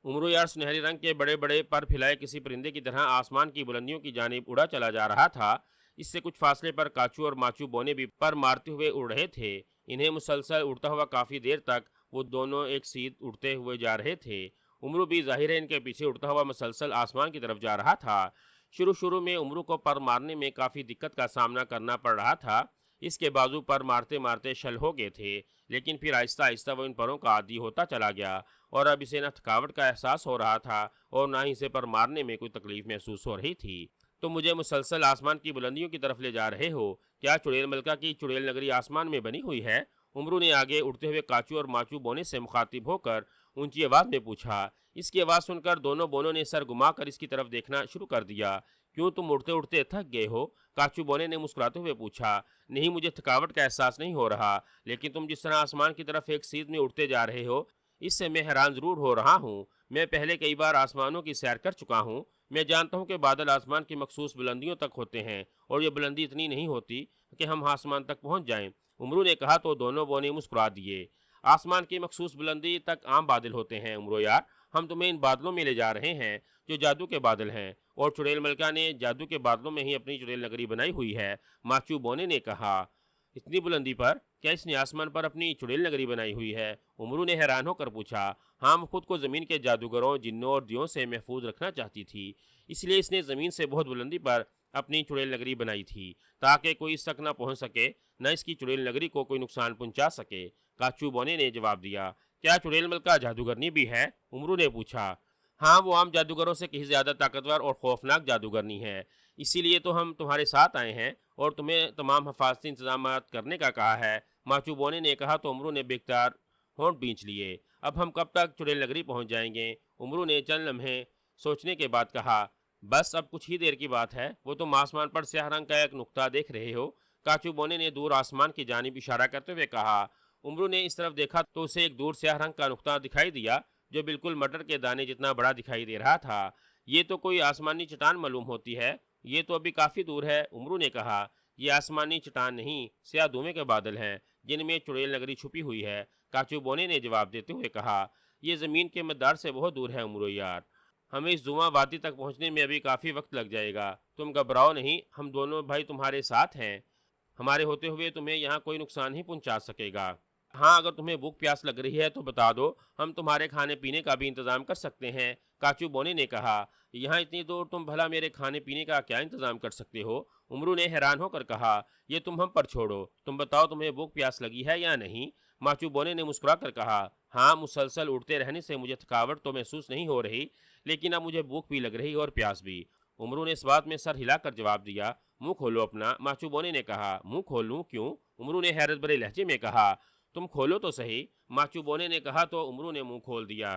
امرو یار سنہری رنگ کے بڑے بڑے پر پھیلائے کسی پرندے کی طرح آسمان کی بلندیوں کی جانب اڑا چلا جا رہا تھا۔ اس سے کچھ فاصلے پر کاچو اور ماچو بونے بھی پر مارتے ہوئے اڑ رہے تھے۔ انہیں مسلسل اڑتا ہوا کافی دیر تک وہ دونوں ایک ساتھ اڑتے ہوئے جا رہے تھے۔ امرو بھی ظاہر ہے ان کے پیچھے اڑتا ہوا مسلسل آسمان کی طرف جا رہا تھا۔ شروع میں امرو کو پر مارنے میں کافی دقت کا سامنا کرنا پڑ رہا تھا، اس کے بازو پر مارتے مارتے شل ہو گئے تھے، لیکن پھر آہستہ آہستہ وہ ان پروں کا عادی ہوتا چلا گیا اور اب اسے نہ تھکاوٹ کا احساس ہو رہا تھا اور نہ ہی اسے پر مارنے میں کوئی تکلیف محسوس ہو رہی تھی۔ تم مجھے مسلسل آسمان کی بلندیوں کی طرف لے جا رہے ہو، کیا چڑیل ملکہ کی چڑیل نگری آسمان میں بنی ہوئی ہے؟ امرو نے آگے اڑتے ہوئے کاچو اور ماچو بونے سے مخاطب ہو کر اونچی آواز میں پوچھا۔ اس کی آواز سن کر دونوں بونوں نے سر گھما کر اس کی طرف دیکھنا شروع کر دیا۔ کیوں، تم اڑتے اڑتے تھک گئے ہو؟ کاچو بونے نے مسکراتے ہوئے پوچھا۔ نہیں، مجھے تھکاوٹ کا احساس نہیں ہو رہا، لیکن تم جس طرح آسمان کی طرف ایک سیدھ میں اڑتے جا رہے ہو اس سے میں حیران ضرور ہو رہا ہوں۔ میں پہلے کئی بار آسمانوں کی سیر کر چکا ہوں، میں جانتا ہوں کہ بادل آسمان کی مخصوص بلندیوں تک ہوتے ہیں اور یہ بلندی اتنی نہیں ہوتی کہ ہم آسمان تک پہنچ جائیں، امرو نے کہا۔ تو دونوں بونے مسکرا دیے۔ آسمان کی مخصوص بلندی تک عام بادل ہوتے ہیں امرو یار، ہم تمہیں ان بادلوں میں لے جا رہے ہیں جو جادو کے بادل ہیں، اور چڑیل ملکہ نے جادو کے بادلوں میں ہی اپنی چڑیل نگری بنائی ہوئی ہے، ماچو بونے نے کہا۔ اتنی بلندی پر؟ کیا اس نے آسمان پر اپنی چڑیل نگری بنائی ہوئی ہے؟ امرو نے حیران ہو کر پوچھا۔ ہاں، وہ خود کو زمین کے جادوگروں، جنوں اور دیوں سے محفوظ رکھنا چاہتی تھی، اس لیے اس نے زمین سے بہت بلندی پر اپنی چڑیل نگری بنائی تھی تاکہ کوئی اس تک نہ پہنچ سکے، نہ اس کی چڑیل نگری کو کوئی نقصان پہنچا سکے، کاچو بونے نے جواب دیا۔ کیا چڑیل ملکہ جادوگرنی بھی ہے؟ امرو نے پوچھا۔ ہاں، وہ عام جادوگروں سے کہیں زیادہ طاقتور اور خوفناک جادوگرنی ہے، اسی لیے تو ہم تمہارے ساتھ آئے ہیں اور تمہیں تمام حفاظتی انتظامات کرنے کا کہا ہے، ماچو بونے نے کہا۔ تو امرو نے بےاختیار ہونٹ بھینچ لیے۔ اب ہم کب تک چڑیل نگری پہنچ جائیں گے؟ امرو نے چند لمحے سوچنے کے بعد کہا۔ بس اب کچھ ہی دیر کی بات ہے، وہ تم آسمان پر سیاہ رنگ کا ایک نقطہ دیکھ رہے ہو، کاچو بونے نے دور آسمان کی جانب اشارہ کرتے ہوئے کہا۔ امرو نے اس طرف دیکھا تو اسے ایک دور سیاہ رنگ کا نقطہ دکھائی دیا جو بالکل مٹر کے دانے جتنا بڑا دکھائی دے رہا تھا۔ یہ تو کوئی آسمانی چٹان معلوم ہوتی ہے، یہ تو ابھی کافی دور ہے، امرو نے کہا۔ یہ آسمانی چٹان نہیں، سیاہ دھوئیں کے بادل ہیں جن میں چڑیل نگری چھپی ہوئی ہے، کاچو بونے نے جواب دیتے ہوئے کہا۔ یہ زمین کے مدار سے بہت دور ہے امرو یار، ہمیں اس دھواں وادی تک پہنچنے میں ابھی کافی وقت لگ جائے گا، تم گھبراؤ نہیں، ہم دونوں بھائی تمہارے ساتھ ہیں، ہمارے ہوتے ہوئے تمہیں یہاں کوئی نقصان نہیں پہنچا سکے گا۔ ہاں، اگر تمہیں بھوک پیاس لگ رہی ہے تو بتا دو، ہم تمہارے کھانے پینے کا بھی انتظام کر سکتے ہیں، کاچو بونے نے کہا۔ یہاں اتنی دور تم بھلا میرے کھانے پینے کا کیا انتظام کر سکتے ہو؟ امرو نے حیران ہو کر کہا۔ یہ تم ہم پر چھوڑو، تم بتاؤ تمہیں بھوک پیاس لگی ہے یا نہیں؟ ماچو بونے نے مسکرا کر کہا۔ ہاں، مسلسل اڑتے رہنے سے مجھے تھکاوٹ تو محسوس نہیں ہو رہی، لیکن اب مجھے بھوک بھی لگ رہی اور پیاس بھی، امرو نے اس بات میں سر ہلا کر جواب دیا۔ منہ کھولو اپنا، ماچو بونے نے کہا۔ منہ کھولوں کیوں؟ امرو نے حیرت بھرے لہجے میں کہا۔ تم کھولو تو صحیح، ماچو بونے نے کہا۔ تو امرو نے منہ کھول دیا۔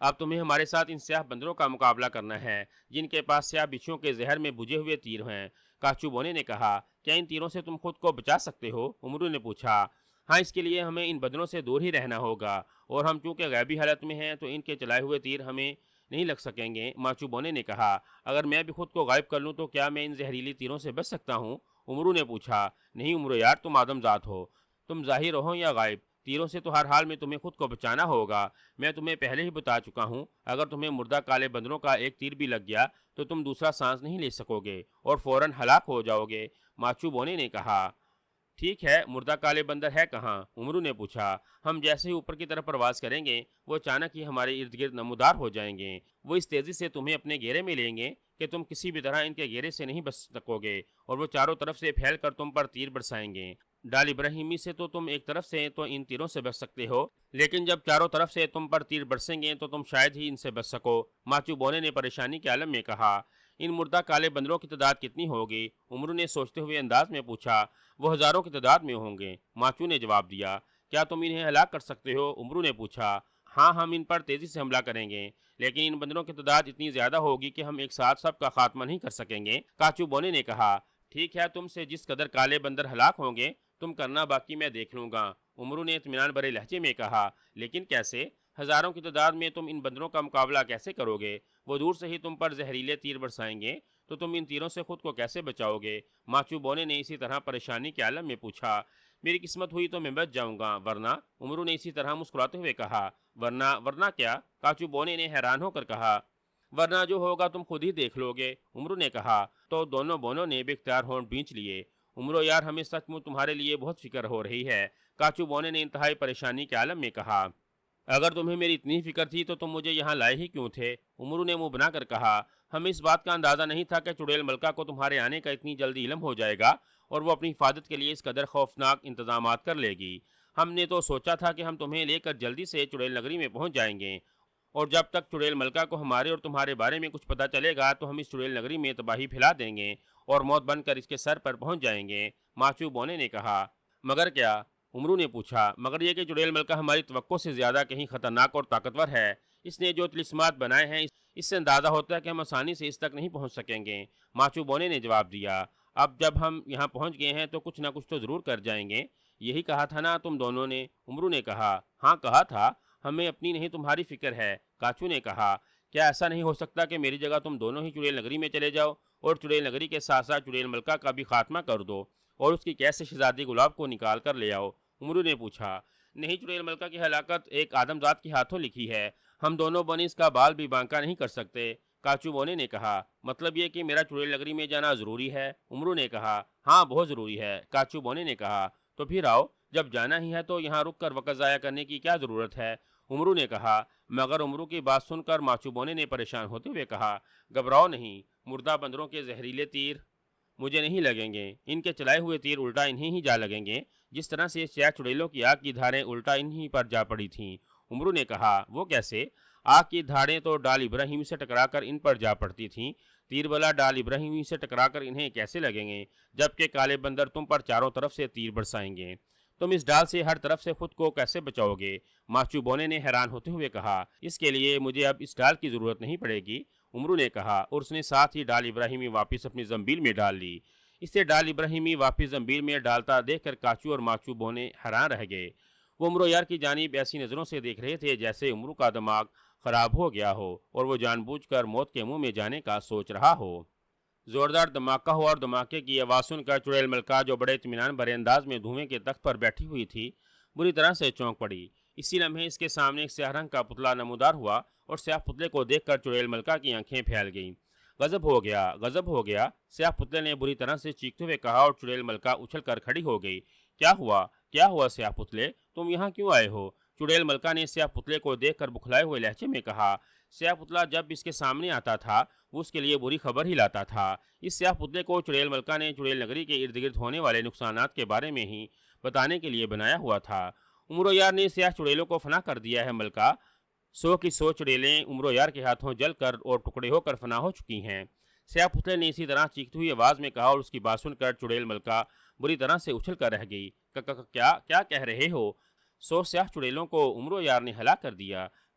اب تمہیں ہمارے ساتھ ان سیاہ بندروں کا مقابلہ کرنا ہے جن کے پاس سیاہ بچھوؤں کے زہر میں بجھے ہوئے تیر ہیں۔ کاچو بونے نے کہا، کیا ان تیروں سے تم خود کو بچا سکتے ہو؟ امرو نے پوچھا۔ ہاں، اس کے لیے ہمیں ان بندروں سے دور ہی رہنا ہوگا، اور ہم چونکہ غیبی حالت میں ہیں تو ان کے چلائے ہوئے تیر ہمیں نہیں لگ سکیں گے۔ ماچو بونے نے کہا، اگر میں بھی خود کو غائب کر لوں تو کیا میں ان زہریلی تیروں سے بچ سکتا ہوں؟ امرو نے پوچھا۔ نہیں امرو یار، تم آدم ذات ہو، تم ظاہر ہو یا غائب، تیروں سے تو ہر حال میں تمہیں خود کو بچانا ہوگا۔ میں تمہیں پہلے ہی بتا چکا ہوں، اگر تمہیں مردہ کالے بندروں کا ایک تیر بھی لگ گیا تو تم دوسرا سانس نہیں لے سکو گے اور فوراً ہلاک ہو جاؤ گے۔ ماچو بونے نے کہا، ٹھیک ہے، مردہ کالے بندر ہے کہاں؟ امرو نے پوچھا۔ ہم جیسے ہی اوپر کی طرف پرواز کریں گے وہ اچانک ہی ہمارے ارد گرد نمودار ہو جائیں گے۔ وہ اس تیزی سے تمہیں اپنے گھیرے میں لیں گے کہ تم کسی بھی طرح ان کے گھیرے سے نہیں بچ سکو گے، اور وہ چاروں طرف سے پھیل کر تم پر تیر برسائیں گے۔ ڈال ابراہیمی سے تو تم ایک طرف سے تو ان تیروں سے بچ سکتے ہو، لیکن جب چاروں طرف سے تم پر تیر برسیں گے تو تم شاید ہی ان سے بچ سکو۔ ماچو بونے نے پریشانی کے عالم میں کہا، ان مردہ کالے بندروں کی تعداد کتنی ہوگی؟ امرو نے سوچتے ہوئے انداز میں پوچھا۔ وہ ہزاروں کی تعداد میں ہوں گے، ماچو نے جواب دیا۔ کیا تم انہیں ہلاک کر سکتے ہو؟ امرو نے پوچھا۔ ہاں، ہم ان پر تیزی سے حملہ کریں گے، لیکن ان بندروں کی تعداد اتنی زیادہ ہوگی کہ ہم ایک ساتھ سب کا خاتمہ نہیں کر سکیں گے۔ کاچو بونے نے کہا، ٹھیک ہے، تم سے جس قدر کالے بندر ہلاک ہوں گے تم کرنا، باقی میں دیکھ لوں گا۔ امرو نے اطمینان بھرے لہجے میں کہا، لیکن کیسے؟ ہزاروں کی تعداد میں تم ان بندروں کا مقابلہ کیسے کرو گے؟ وہ دور سے ہی تم پر زہریلے تیر برسائیں گے تو تم ان تیروں سے خود کو کیسے بچاؤ گے؟ ماچو بونے نے اسی طرح پریشانی کے عالم میں پوچھا۔ میری قسمت ہوئی تو میں بچ جاؤں گا، ورنہ؟ امرو نے اسی طرح مسکراتے ہوئے کہا۔ ورنہ کیا؟ کاچو بونے نے حیران ہو کر کہا۔ ورنہ جو ہوگا تم خود ہی دیکھ لو گے، امرو نے کہا۔ تو دونوں بونوں نے بے اختیار ہونٹ بھینچ لیے۔ امرو یار، ہمیں سچ مچ تمہارے لیے بہت فکر ہو رہی ہے، کاچو بونے نے انتہائی پریشانی کے عالم میں کہا۔ اگر تمہیں میری اتنی فکر تھی تو تم مجھے یہاں لائے ہی کیوں تھے؟ امرو نے منہ بنا کر کہا، ہمیں اس بات کا اندازہ نہیں تھا کہ چڑیل ملکہ کو تمہارے آنے کا اتنی جلدی علم ہو جائے گا اور وہ اپنی حفاظت کے لیے اس قدر خوفناک انتظامات کر لے گی۔ ہم نے تو سوچا تھا کہ ہم تمہیں لے کر جلدی سے چڑیل نگری میں پہنچ جائیں گے، اور جب تک چڑیل ملکہ کو ہمارے اور تمہارے بارے میں کچھ پتہ چلے گا تو ہم اس چڑیل نگری میں تباہی پھیلا دیں گے اور موت بن کر اس کے سر پر پہنچ جائیں گے۔ ماچو بونے نے کہا۔ مگر کیا؟ امرو نے پوچھا۔ مگر یہ کہ چڑیل ملکہ ہماری توقع سے زیادہ کہیں خطرناک اور طاقتور ہے۔ اس نے جو طلسمات بنائے ہیں اس سے اندازہ ہوتا ہے کہ ہم آسانی سے اس تک نہیں پہنچ سکیں گے، ماچو بونے نے جواب دیا۔ اب جب ہم یہاں پہنچ گئے ہیں تو کچھ نہ کچھ تو ضرور کر جائیں گے، یہی کہا تھا نا تم دونوں نے؟ امرو نے کہا۔ ہاں کہا تھا، ہمیں اپنی نہیں تمہاری فکر ہے، کاچو نے کہا۔ کیا ایسا نہیں ہو سکتا کہ میری جگہ تم دونوں ہی چڑیل نگری میں چلے جاؤ اور چڑیل نگری کے ساتھ ساتھ چڑیل ملکہ کا بھی خاتمہ کر دو اور اس کی کیسے شہزادی گلاب کو نکال کر لے آؤ؟ امرو نے پوچھا۔ نہیں، چڑیل ملکہ کی ہلاکت ایک آدم ذات کے ہاتھوں لکھی ہے، ہم دونوں بنی اس کا بال بھی بانکا نہیں کر سکتے، کاچو بونے نے کہا۔ مطلب یہ کہ میرا چڑیل نگری میں جانا ضروری ہے؟ امرو نے کہا۔ ہاں بہت ضروری ہے، کاچو بونے نے کہا۔ تو پھر آؤ، جب جانا ہی ہے تو یہاں رک کر وقت ضائع کرنے کی کیا ضرورت ہے؟ امرو نے کہا۔ مگر امرو کی بات سن کر ماچو بونے نے پریشان ہوتے ہوئے کہا، گھبراؤ نہیں، مردہ بندروں کے زہریلے تیر مجھے نہیں لگیں گے، ان کے چلائے ہوئے تیر الٹا انہیں ہی جا لگیں گے، جس طرح سے سیاہ چڑیلوں کی آگ کی دھاریں الٹا انہیں پر جا پڑی تھیں۔ امرو نے کہا، وہ کیسے؟ آگ کی دھاڑیں تو ڈال ابراہیمی سے ٹکرا کر ان پر جا پڑتی تھیں، تیر بلا ڈال ابراہیمی سے ٹکرا کر انہیں کیسے لگیں گے، جبکہ کالے بندر تم پر چاروں طرف سے تیر برسائیں گے؟ تم اس ڈال سے ہر طرف سے خود کو کیسے بچاؤ گے؟ ماچو بونے نے حیران ہوتے ہوئے کہا۔ اس کے لیے مجھے اب اس ڈال کی ضرورت نہیں پڑے گی، امرو نے کہا، اور اس نے ساتھ ہی ڈال ابراہیمی واپس اپنی زنبیل میں ڈال لی۔ اسے ڈال ابراہیمی واپس زنبیل میں ڈالتا دیکھ کر کاچو اور ماچو بونے حیران رہ گئے۔ وہ امرو یار کی جانب ایسی نظروں سے دیکھ رہے تھے جیسے امرو کا دماغ خراب ہو گیا ہو اور وہ جان بوجھ کر موت کے منہ میں جانے کا سوچ رہا ہو۔ زوردار دھماکہ ہوا اور دھماکے کی آواز سن کر چڑیل ملکہ جو بڑے اطمینان بھرے انداز میں دھوئیں کے تخت پر بیٹھی ہوئی تھی بری طرح سے چونک پڑی۔ اسی لمحے اس کے سامنے ایک سیاہ رنگ کا پتلا نمودار ہوا اور سیاہ پتلے کو دیکھ کر چڑیل ملکہ کی آنکھیں پھیل گئیں۔ غضب ہو گیا، غضب ہو گیا، سیاہ پتلے نے بری طرح سے چیختے ہوئے کہا اور چڑیل ملکہ اچھل کر کھڑی ہو گئی۔ کیا ہوا؟ کیا ہوا سیاہ پتلے؟ تم یہاں کیوں آئے ہو؟ چڑیل ملکہ نے سیاہ پتلے کو دیکھ کر بکھلائے ہوئے لہجے میں کہا۔ سیاہ پتلا جب اس کے سامنے آتا تھا وہ اس کے لیے بری خبر ہی لاتا تھا۔ اس سیاہ پتلے کو چڑیل ملکہ نے چڑیل نگری کے ارد گرد ہونے والے نقصانات کے بارے میں ہی بتانے کے لیے بنایا ہوا تھا۔ امرو یار نے سیاہ چڑیلوں کو فنا کر دیا ہے ملکہ، 100 کی 100 چڑیلیں امرو یار کے ہاتھوں جل کر اور ٹکڑے ہو کر فنا ہو چکی ہیں۔ سیاہ پتلے نے اسی طرح چیختی ہوئی آواز میں کہا اور اس کی بات سن کر چڑیل ملکہ بری طرح سے اچھل کر رہ گئی۔ کیا کہہ رہے ہو؟ 100 سیاہ چڑیلوں کو امرو یار نے ہلاک کر دیا؟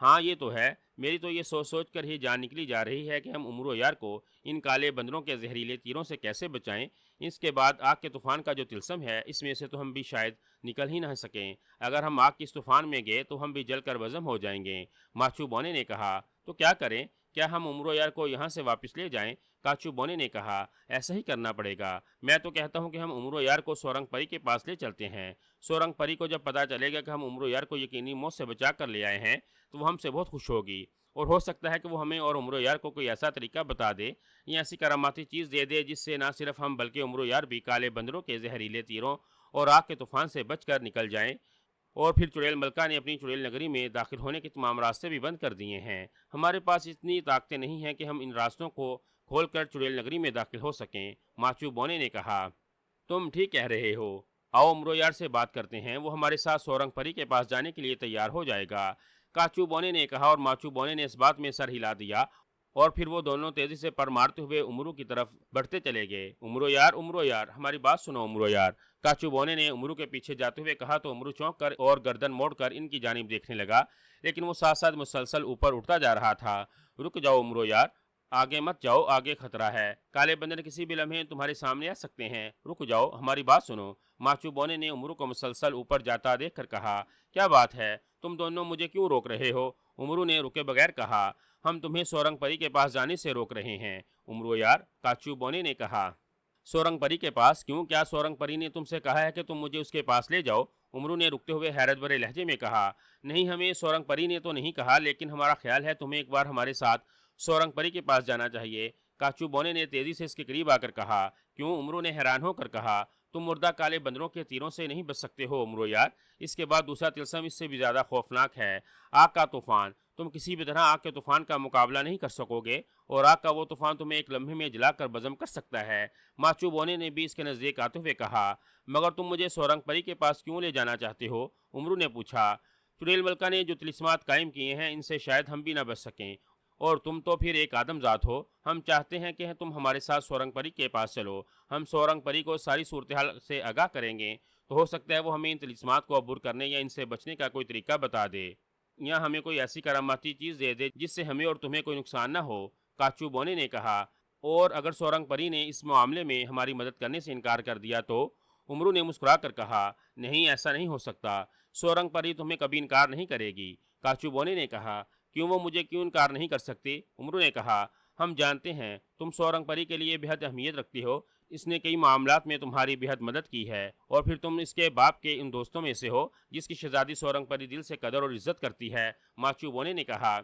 ہاں یہ تو ہے، میری تو یہ سوچ سوچ کر ہی جان نکلی جا رہی ہے کہ ہم عمرو یار کو ان کالے بندروں کے زہریلے تیروں سے کیسے بچائیں۔ اس کے بعد آگ کے طوفان کا جو طلسم ہے اس میں سے تو ہم بھی شاید نکل ہی نہ سکیں۔ اگر ہم آگ کے اس طوفان میں گئے تو ہم بھی جل کر بھسم ہو جائیں گے۔ ماچو بونے نے کہا، تو کیا کریں؟ کیا ہم عمرو یار کو یہاں سے واپس لے جائیں؟ کاچو بونے نے کہا، ایسا ہی کرنا پڑے گا۔ میں تو کہتا ہوں کہ ہم عمرو یار کو سورنگ پری کے پاس لے چلتے ہیں۔ سورنگ پری کو جب پتا چلے گا کہ ہم عمرو یار کو یقینی موت سے بچا کر لے آئے ہیں تو وہ ہم سے بہت خوش ہوگی، اور ہو سکتا ہے کہ وہ ہمیں اور عمرو یار کو کوئی ایسا طریقہ بتا دے یا ایسی کراماتی چیز دے دے جس سے نہ صرف ہم بلکہ عمرو یار بھی کالے بندروں کے زہریلے تیروں اور آگ کے طوفان سے بچ کر نکل جائیں۔ اور پھر چڑیل ملکہ نے اپنی چڑیل نگری میں داخل ہونے کے تمام راستے بھی بند کر دیے ہیں۔ ہمارے پاس اتنی طاقتیں نہیں ہیں کہ ہم ان راستوں کو کھول کر چڑیل نگری میں داخل ہو سکیں۔ ماچو بونے نے کہا، تم ٹھیک کہہ رہے ہو، آؤ عمرو یار سے بات کرتے ہیں، وہ ہمارے ساتھ سورنگ پری کے پاس جانے کے لیے تیار ہو جائے گا۔ کاچو بونے نے کہا اور ماچو بونے نے اس بات میں سر ہلا دیا، اور پھر وہ دونوں تیزی سے پر مارتے ہوئے عمرو کی طرف بڑھتے چلے گئے۔ عمرو یار ہماری بات سنو عمرو یار، کاچو بونے نے عمرو کے پیچھے جاتے ہوئے کہا تو عمرو چونک کر اور گردن موڑ کر ان کی جانب دیکھنے لگا، لیکن وہ ساتھ ساتھ مسلسل اوپر اٹھتا جا رہا تھا۔ رک جاؤ عمرو یار، آگے مت جاؤ، آگے خطرہ ہے، کالے بندر کسی بھی لمحے تمہارے سامنے آ سکتے ہیں، رک جاؤ، ہماری بات سنو۔ ماچو بونے نے عمرو کو مسلسل اوپر جاتا دیکھ کر کہا، کیا بات ہے، تم دونوں مجھے کیوں روک رہے ہو؟ عمرو نے رکے بغیر کہا، ہم تمہیں سورنگ پری کے پاس جانے سے روک رہے ہیں عمرو یار، کاچو بونے نے کہا۔ سورنگ پری کے پاس کیوں؟ کیا سورنگ پری نے تم سے کہا ہے کہ تم مجھے اس کے پاس لے جاؤ؟ عمرو نے رکتے ہوئے حیرت بھرے لہجے میں کہا، نہیں، ہمیں سورنگ پری نے تو نہیں کہا، لیکن ہمارا خیال ہے تمہیں ایک بار ہمارے ساتھ سورنگ پری کے پاس جانا چاہیے۔ کاچو بونے نے تیزی سے اس کے قریب آ کر کہا، کیوں؟ عمرو نے حیران ہو کر کہا، تم مردہ کالے بندروں کے تیروں سے نہیں بچ سکتے ہو عمرو یار؟ اس کے بعد دوسرا طلسم اس سے بھی زیادہ خوفناک ہے، آگ کا طوفان۔ تم کسی بھی طرح آگ کے طوفان کا مقابلہ نہیں کر سکو گے، اور آگ کا وہ طوفان تمہیں ایک لمحے میں جلا کر بزم کر سکتا ہے۔ ماچو بونے نے بھی اس کے نزدیک آتے ہوئے کہا، مگر تم مجھے سورنگ پری کے پاس کیوں لے جانا چاہتے ہو؟ عمرو نے پوچھا، چڑیل ملکہ نے جو طلسمات قائم کیے ہیں ان سے شاید ہم بھی نہ بچ سکیں، اور تم تو پھر ایک آدم ذات ہو، ہم چاہتے ہیں کہ تم ہمارے ساتھ سورنگ پری کے پاس چلو، ہم سورنگ پری کو ساری صورتحال سے آگاہ کریں گے، تو ہو سکتا ہے وہ ہمیں ان طلسمات کو عبور کرنے یا ان سے بچنے کا کوئی طریقہ بتا دے، یا ہمیں کوئی ایسی کراماتی چیز دے دے جس سے ہمیں اور تمہیں کوئی نقصان نہ ہو۔ کاچو بونے نے کہا، اور اگر سورنگ پری نے اس معاملے میں ہماری مدد کرنے سے انکار کر دیا تو؟ عمرو نے مسکرا کر کہا، نہیں، ایسا نہیں ہو سکتا، سورنگ پری تمہیں کبھی انکار نہیں کرے گی۔ کاچو بونے نے کہا، کیوں، وہ مجھے کیوں انکار نہیں کر سکتی؟ عمرو نے کہا، ہم جانتے ہیں تم سورنگ پری کے لیے بہت اہمیت رکھتی ہو، اس نے کئی معاملات میں تمہاری بہت مدد کی ہے، اور پھر تم اس کے باپ کے ان دوستوں میں سے ہو جس کی شہزادی سورنگ پری دل سے قدر اور عزت کرتی ہے۔ ماچو بونے نے کہا،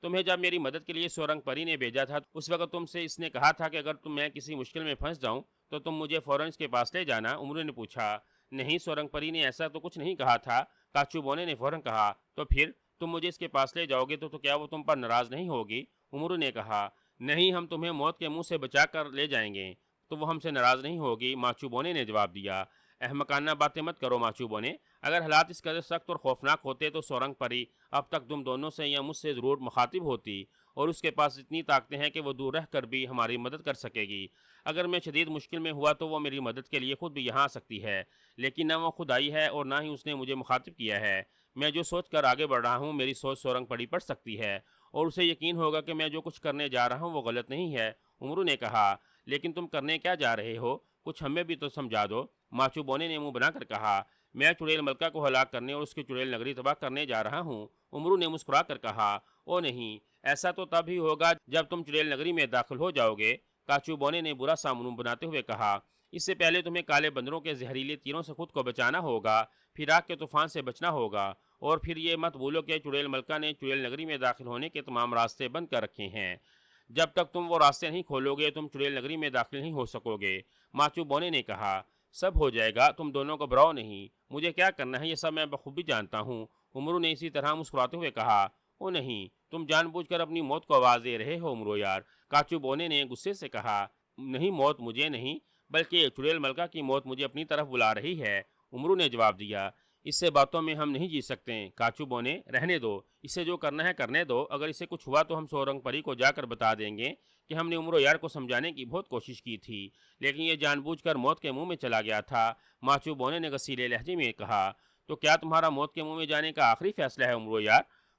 تمہیں جب میری مدد کے لیے سورنگ پری نے بھیجا تھا اس وقت تم سے اس نے کہا تھا کہ اگر میں کسی مشکل میں پھنس جاؤں تو تم مجھے فوراً اس کے پاس لے جانا؟ عمرو نے پوچھا، نہیں، سورنگ پری نے ایسا تو کچھ نہیں کہا تھا۔ کاچو بونے نے فوراً کہا، تو پھر تم مجھے اس کے پاس لے جاؤ گے تو کیا وہ تم پر ناراض نہیں ہوگی؟ عمرو نے کہا، نہیں، ہم تمہیں موت کے منہ سے بچا کر لے جائیں گے تو وہ ہم سے ناراض نہیں ہوگی، ماچو بونے نے جواب دیا۔ احمقانہ باتیں مت کرو ماچو بونے، اگر حالات اس قدر سخت اور خوفناک ہوتے تو سورنگ پری اب تک تم دونوں سے یا مجھ سے ضرور مخاطب ہوتی، اور اس کے پاس اتنی طاقتیں ہیں کہ وہ دور رہ کر بھی ہماری مدد کر سکے گی۔ اگر میں شدید مشکل میں ہوا تو وہ میری مدد کے لیے خود بھی یہاں آ سکتی ہے، لیکن نہ وہ خود آئی ہے اور نہ ہی اس نے مجھے مخاطب کیا ہے۔ میں جو سوچ کر آگے بڑھ رہا ہوں میری سوچ سورنگ پری پڑ سکتی ہے، اور اسے یقین ہوگا کہ میں جو کچھ کرنے جا رہا ہوں وہ غلط نہیں ہے۔ عمرو نے کہا، لیکن تم کرنے کیا جا رہے ہو؟ کچھ ہمیں بھی تو سمجھا دو۔ ماچو بونے نے منہ بنا کر کہا، میں چڑیل ملکہ کو ہلاک کرنے اور اس کی چڑیل نگری تباہ کرنے جا رہا ہوں۔ عمرو نے مسکرا کر کہا، او نہیں، ایسا تو تب ہی ہوگا جب تم چڑیل نگری میں داخل ہو جاؤ گے۔ کاچو بونے نے برا سا منہ بناتے ہوئے کہا، اس سے پہلے تمہیں کالے بندروں کے زہریلے تیروں سے خود کو بچانا ہوگا، پھر آگ کے طوفان سے بچنا ہوگا، اور پھر یہ مت بھولو کہ چڑیل ملکہ نے چڑیل نگری میں داخل ہونے کے تمام راستے بند کر رکھے ہیں، جب تک تم وہ راستے نہیں کھولو گے تم چڑیل نگری میں داخل نہیں ہو سکو گے۔ ماچو بونے نے کہا، سب ہو جائے گا، تم دونوں کو گھبراؤ نہیں، مجھے کیا کرنا ہے یہ سب میں بخوبی جانتا ہوں۔ عمرو نے اسی طرح مسکراتے ہوئے کہا، او نہیں، تم جان بوجھ کر اپنی موت کو آواز دے رہے ہو عمرو یار۔ کاچو بونے نے غصے سے کہا، نہیں، موت مجھے نہیں، بلکہ چڑیل ملکہ کی موت مجھے اپنی طرف بلا رہی ہے۔ عمرو نے جواب دیا، اس سے باتوں میں ہم نہیں جی سکتے کاچو بونے، رہنے دو، اسے جو کرنا ہے کرنے دو، اگر اسے کچھ ہوا تو ہم سورنگ پری کو جا کر بتا دیں گے کہ ہم نے عمرو یار کو سمجھانے کی بہت کوشش کی تھی، لیکن یہ جان بوجھ کر موت کے منہ میں چلا گیا تھا۔ ماچو بونے نے غصیلے لہجے میں کہا، تو کیا تمہارا موت کے منہ میں جانے کا آخری فیصلہ ہے عمرو یار؟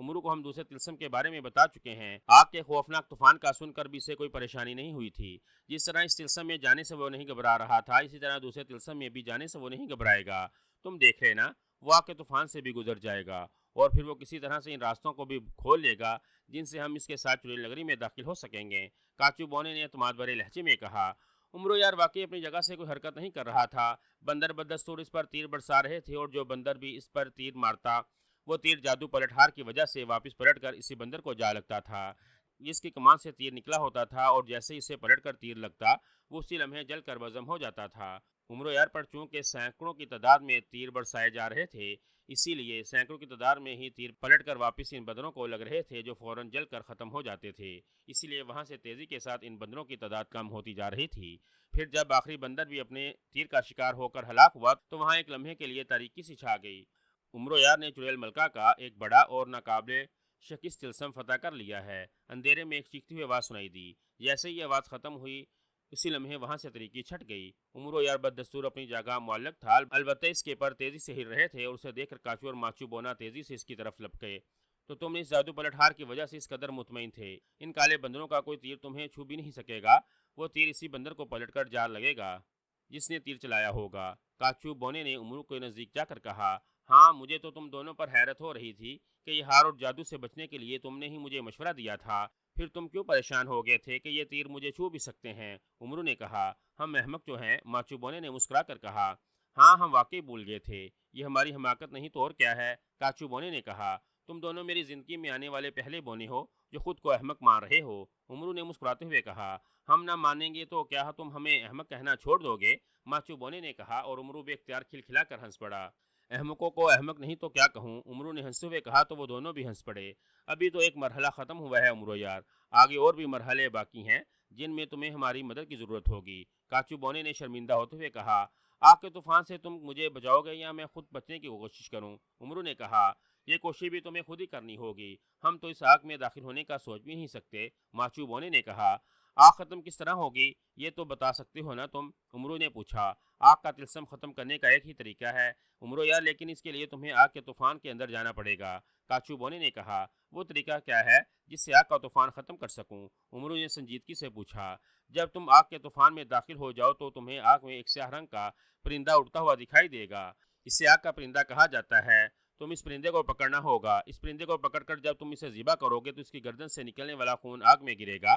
عمرو کو ہم دوسرے طلسم کے بارے میں بتا چکے ہیں۔ آگ کے خوفناک طوفان کا سن کر بھی اسے کوئی پریشانی نہیں ہوئی تھی۔ جس طرح اس طلسم میں جانے سے وہ نہیں گھبرا رہا تھا، اسی طرح دوسرے طلسم میں بھی جانے سے وہ نہیں گھبرائے گا۔ تم دیکھ لینا، وہ آگ کے طوفان سے بھی گزر جائے گا اور پھر وہ کسی طرح سے ان راستوں کو بھی کھول لے گا جن سے ہم اس کے ساتھ چڑیل نگری میں داخل ہو سکیں گے۔ کاچو بونے نے اعتماد بھرے لہجے میں کہا۔ عمرو یار واقعی اپنی جگہ سے کوئی حرکت نہیں کر رہا تھا۔ بندر بدستور اس پر تیر برسا رہے تھے اور جو بندر بھی اس پر تیر مارتا وہ تیر جادو پلٹ ہار کی وجہ سے واپس پلٹ کر اسی بندر کو جا لگتا تھا۔ جس کی کمان سے تیر نکلا ہوتا تھا اور جیسے ہی اسے پلٹ کر تیر لگتا وہ اسی لمحے جل کر بزم ہو جاتا تھا۔ عمرو یار پر چونکہ سینکڑوں کی تعداد میں تیر برسائے جا رہے تھے، اسی لیے سینکڑوں کی تعداد میں ہی تیر پلٹ کر واپس ان بندروں کو لگ رہے تھے جو فوراً جل کر ختم ہو جاتے تھے۔ اسی لیے وہاں سے تیزی کے ساتھ ان بندروں کی تعداد کم ہوتی جا رہی تھی۔ پھر جب آخری بندر بھی اپنے تیر کا شکار ہو کر ہلاک ہوا تو وہاں ایک لمحے کے لیے تاریکی سی چھا گئی۔ عمرو یار نے چڑیل ملکہ کا ایک بڑا اور ناقابل شکست طلسم فتح کر لیا ہے۔ اندھیرے میں ایک چیختی ہوئی آواز سنائی دی۔ جیسے ہی آواز ختم ہوئی اسی لمحے وہاں سے تاریکی چھٹ گئی۔ عمرو یار بددستور اپنی جگہ معلق تھا، البتہ اس کے پر تیزی سے ہل رہے تھے اور اسے دیکھ کر کاچو اور ماچو بونا تیزی سے اس کی طرف لپکے۔ تو تم اس جادو پلٹ ہار کی وجہ سے اس قدر مطمئن تھے؟ ان کالے بندروں کا کوئی تیر تمہیں چھو بھی نہیں سکے گا۔ وہ تیر اسی بندر کو پلٹ کر جا لگے گا جس نے تیر چلایا ہوگا۔ کاچو بونے نے عمرو کے نزدیک جا کر کہا۔ ہاں، مجھے تو تم دونوں پر حیرت ہو رہی تھی کہ یہ ہار اور جادو سے بچنے کے لیے تم نے ہی مجھے مشورہ دیا تھا، پھر تم کیوں پریشان ہو گئے تھے کہ یہ تیر مجھے چھو بھی سکتے ہیں؟ عمرو نے کہا۔ ہم احمق جو ہیں، ماچو بونے نے مسکرا کر کہا۔ ہاں، ہم واقعی بھول گئے تھے، یہ ہماری حماقت نہیں تو اور کیا ہے، کاچو بونے نے کہا۔ تم دونوں میری زندگی میں آنے والے پہلے بونے ہو جو خود کو احمق مان رہے ہو، عمرو نے مسکراتے ہوئے کہا۔ ہم نہ مانیں گے تو کیا تم ہمیں احمق کہنا چھوڑ دو گے؟ ماچو بونے نے کہا اور عمرو بے اختیار کھلکھلا کر ہنس پڑا۔ احمقوں کو احمق نہیں تو کیا کہوں، عمرو نے ہنستے ہوئے کہا تو وہ دونوں بھی ہنس پڑے۔ ابھی تو ایک مرحلہ ختم ہوا ہے عمرو یار، آگے اور بھی مرحلے باقی ہیں جن میں تمہیں ہماری مدد کی ضرورت ہوگی، کاچو بونے نے شرمندہ ہوتے ہوئے کہا۔ آگ کے طوفان سے تم مجھے بچاؤ گے یا میں خود بچنے کی کوشش کروں؟ عمرو نے کہا۔ یہ کوشش بھی تمہیں خود ہی کرنی ہوگی، ہم تو اس آگ میں داخل ہونے کا سوچ بھی نہیں سکتے، ماچو بونے نے کہا۔ آگ ختم کس طرح ہوگی یہ تو بتا سکتے ہو نا تم؟ عمرو نے پوچھا۔ آگ کا طلسم ختم کرنے کا ایک ہی طریقہ ہے عمرو یار، لیکن اس کے لیے تمہیں آگ کے طوفان کے اندر جانا پڑے گا، کاچو بونے نے کہا۔ وہ طریقہ کیا ہے جس سے آگ کا طوفان ختم کر سکوں؟ عمرو نے سنجیدگی سے پوچھا۔ جب تم آگ کے طوفان میں داخل ہو جاؤ تو تمہیں آگ میں ایک سیاہ رنگ کا پرندہ اڑتا ہوا دکھائی دے گا، اسے آگ کا پرندہ کہا جاتا ہے۔ تم اس پرندے کو پکڑنا ہوگا، اس پرندے کو پکڑ کر جب تم اسے ذبح کرو گے تو اس کی گردن سے نکلنے والا خون آگ میں گرے گا،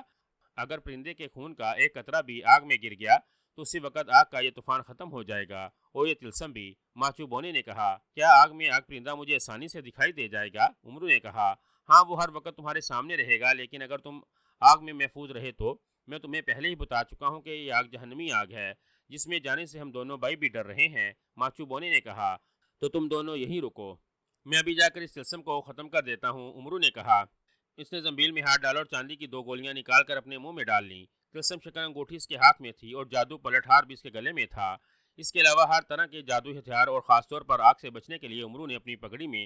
اگر پرندے کے خون کا ایک قطرہ بھی آگ میں گر گیا تو اسی وقت آگ کا یہ طوفان ختم ہو جائے گا اور یہ طلسم بھی، ماچو بونے نے کہا۔ کیا آگ میں آگ پرندہ مجھے آسانی سے دکھائی دے جائے گا؟ عمرو نے کہا۔ ہاں، وہ ہر وقت تمہارے سامنے رہے گا، لیکن اگر تم آگ میں محفوظ رہے تو میں تمہیں پہلے ہی بتا چکا ہوں کہ یہ آگ جہنمی آگ ہے جس میں جانے سے ہم دونوں بھائی بھی ڈر رہے ہیں، ماچو بونے نے کہا۔ تو تم دونوں یہیں رکو، میں ابھی جا کر اس طلسم کو ختم کر دیتا ہوں، عمرو نے کہا۔ اس نے زنبیل میں ہاتھ ڈالا اور چاندی کی 2 گولیاں نکال کر اپنے منہ میں ڈال لیں۔ طلسم شکن انگوٹھی اس کے ہاتھ میں تھی اور جادو پلٹ ہار بھی اس کے گلے میں تھا۔ اس کے علاوہ ہر طرح کے جادوئی ہتھیار اور خاص طور پر آگ سے بچنے کے لیے عمرو نے اپنی پگڑی میں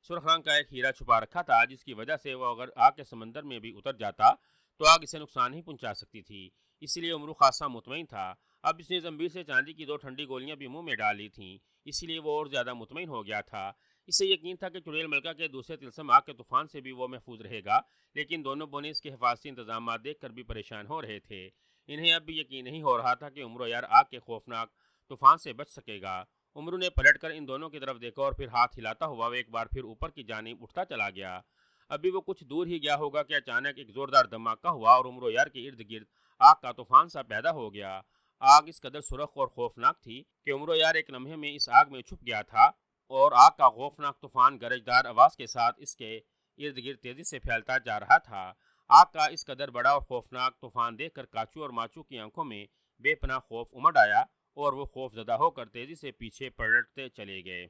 سرخ رنگ کا ایک ہیرا چھپا رکھا تھا، جس کی وجہ سے وہ اگر آگ کے سمندر میں بھی اتر جاتا تو آگ اسے نقصان نہیں پہنچا سکتی تھی، اسی لیے عمرو خاصا مطمئن تھا۔ اب اس نے زنبیل سے چاندی کی 2 ٹھنڈی گولیاں بھی منہ میں ڈال لی تھیں، اسی لیے وہ اور زیادہ مطمئن ہو گیا تھا۔ اسے یقین تھا کہ چڑیل ملکہ کے دوسرے طلسم آگ کے طوفان سے بھی وہ محفوظ رہے گا، لیکن دونوں بونے اس کے حفاظتی انتظامات دیکھ کر بھی پریشان ہو رہے تھے۔ انہیں اب بھی یقین نہیں ہو رہا تھا کہ عمرو یار آگ کے خوفناک طوفان سے بچ سکے گا۔ عمرو نے پلٹ کر ان دونوں کی طرف دیکھا اور پھر ہاتھ ہلاتا ہوا وہ ایک بار پھر اوپر کی جانب اٹھتا چلا گیا۔ ابھی وہ کچھ دور ہی گیا ہوگا کہ اچانک ایک زوردار دھماکہ ہوا اور عمرو یار کے ارد گرد آگ کا طوفان سا پیدا ہو گیا۔ آگ اس قدر سرخ اور خوفناک تھی کہ عمرو یار ایک لمحے میں اس آگ میں چھپ گیا تھا اور آگ کا خوفناک طوفان گرجدار آواز کے ساتھ اس کے ارد گرد تیزی سے پھیلتا جا رہا تھا۔ آگ کا اس قدر بڑا اور خوفناک طوفان دیکھ کر کاچو اور ماچو کی آنکھوں میں بے پناہ خوف امڈ آیا اور وہ خوف زدہ ہو کر تیزی سے پیچھے پلٹتے چلے گئے۔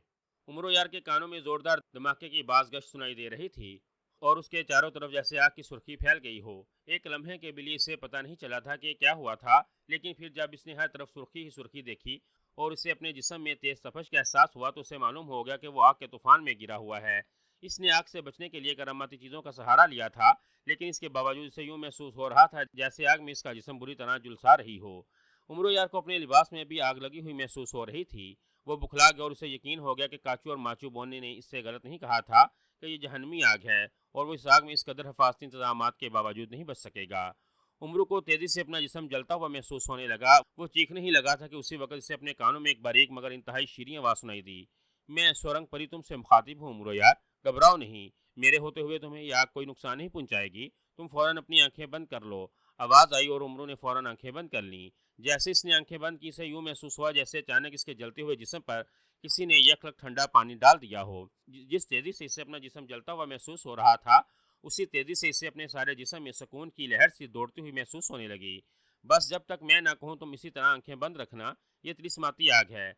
عمرو یار کے کانوں میں زوردار دھماکے کی باز گشت سنائی دے رہی تھی اور اس کے چاروں طرف جیسے آگ کی سرخی پھیل گئی ہو۔ ایک لمحے کے لیے اسے پتہ نہیں چلا تھا کہ کیا ہوا تھا، لیکن پھر جب اس نے ہر طرف سرخی ہی سرخی دیکھی اور اسے اپنے جسم میں تیز تپش کا احساس ہوا تو اسے معلوم ہو گیا کہ وہ آگ کے طوفان میں گرا ہوا ہے۔ اس نے آگ سے بچنے کے لیے کراماتی چیزوں کا سہارا لیا تھا، لیکن اس کے باوجود اسے یوں محسوس ہو رہا تھا جیسے آگ میں اس کا جسم بری طرح جھلسا رہی ہو۔ عمرو یار کو اپنے لباس میں بھی آگ لگی ہوئی محسوس ہو رہی تھی وہ بکھلا گیا اور اسے یقین ہو گیا کہ کاچو اور ماچو بونے نے اس سے غلط نہیں کہا تھا کہ یہ جہنمی آگ ہے اور وہ اس آگ میں اس قدر حفاظتی انتظامات کے باوجود نہیں بچ سکے گا۔ امرو کو تیزی سے اپنا جسم جلتا ہوا محسوس ہونے لگا۔ وہ چیخنے ہی لگا تھا کہ اسی وقت اسے اپنے کانوں میں ایک باریک مگر انتہائی شیریں آواز سنائی دی۔ میں سورنگ پری تم سے مخاطب ہوں امرو یار، گھبراؤ نہیں، میرے ہوتے ہوئے تمہیں یہ آگ کوئی نقصان نہیں پہنچائے گی، تم فوراً اپنی آنکھیں بند کر لو۔ آواز آئی اور امرو نے فوراً آنکھیں بند کر لیں۔ جیسے اس نے آنکھیں بند کی اسے یوں محسوس ہوا جیسے اچانک اس کے جلتے ہوئے جسم پر کسی نے یکلک ٹھنڈا پانی ڈال دیا ہو۔ جس تیزی سے اسے اپنا جسم جلتا ہوا محسوس ہو رہا تھا اسی تیزی سے اسے اپنے سارے جسم میں سکون کی لہر سی دوڑتی ہوئی محسوس ہونے لگی۔ بس جب تک میں نہ کہوں تم اسی طرح آنکھیں بند رکھنا، یہ تلسماتی آگ ہے،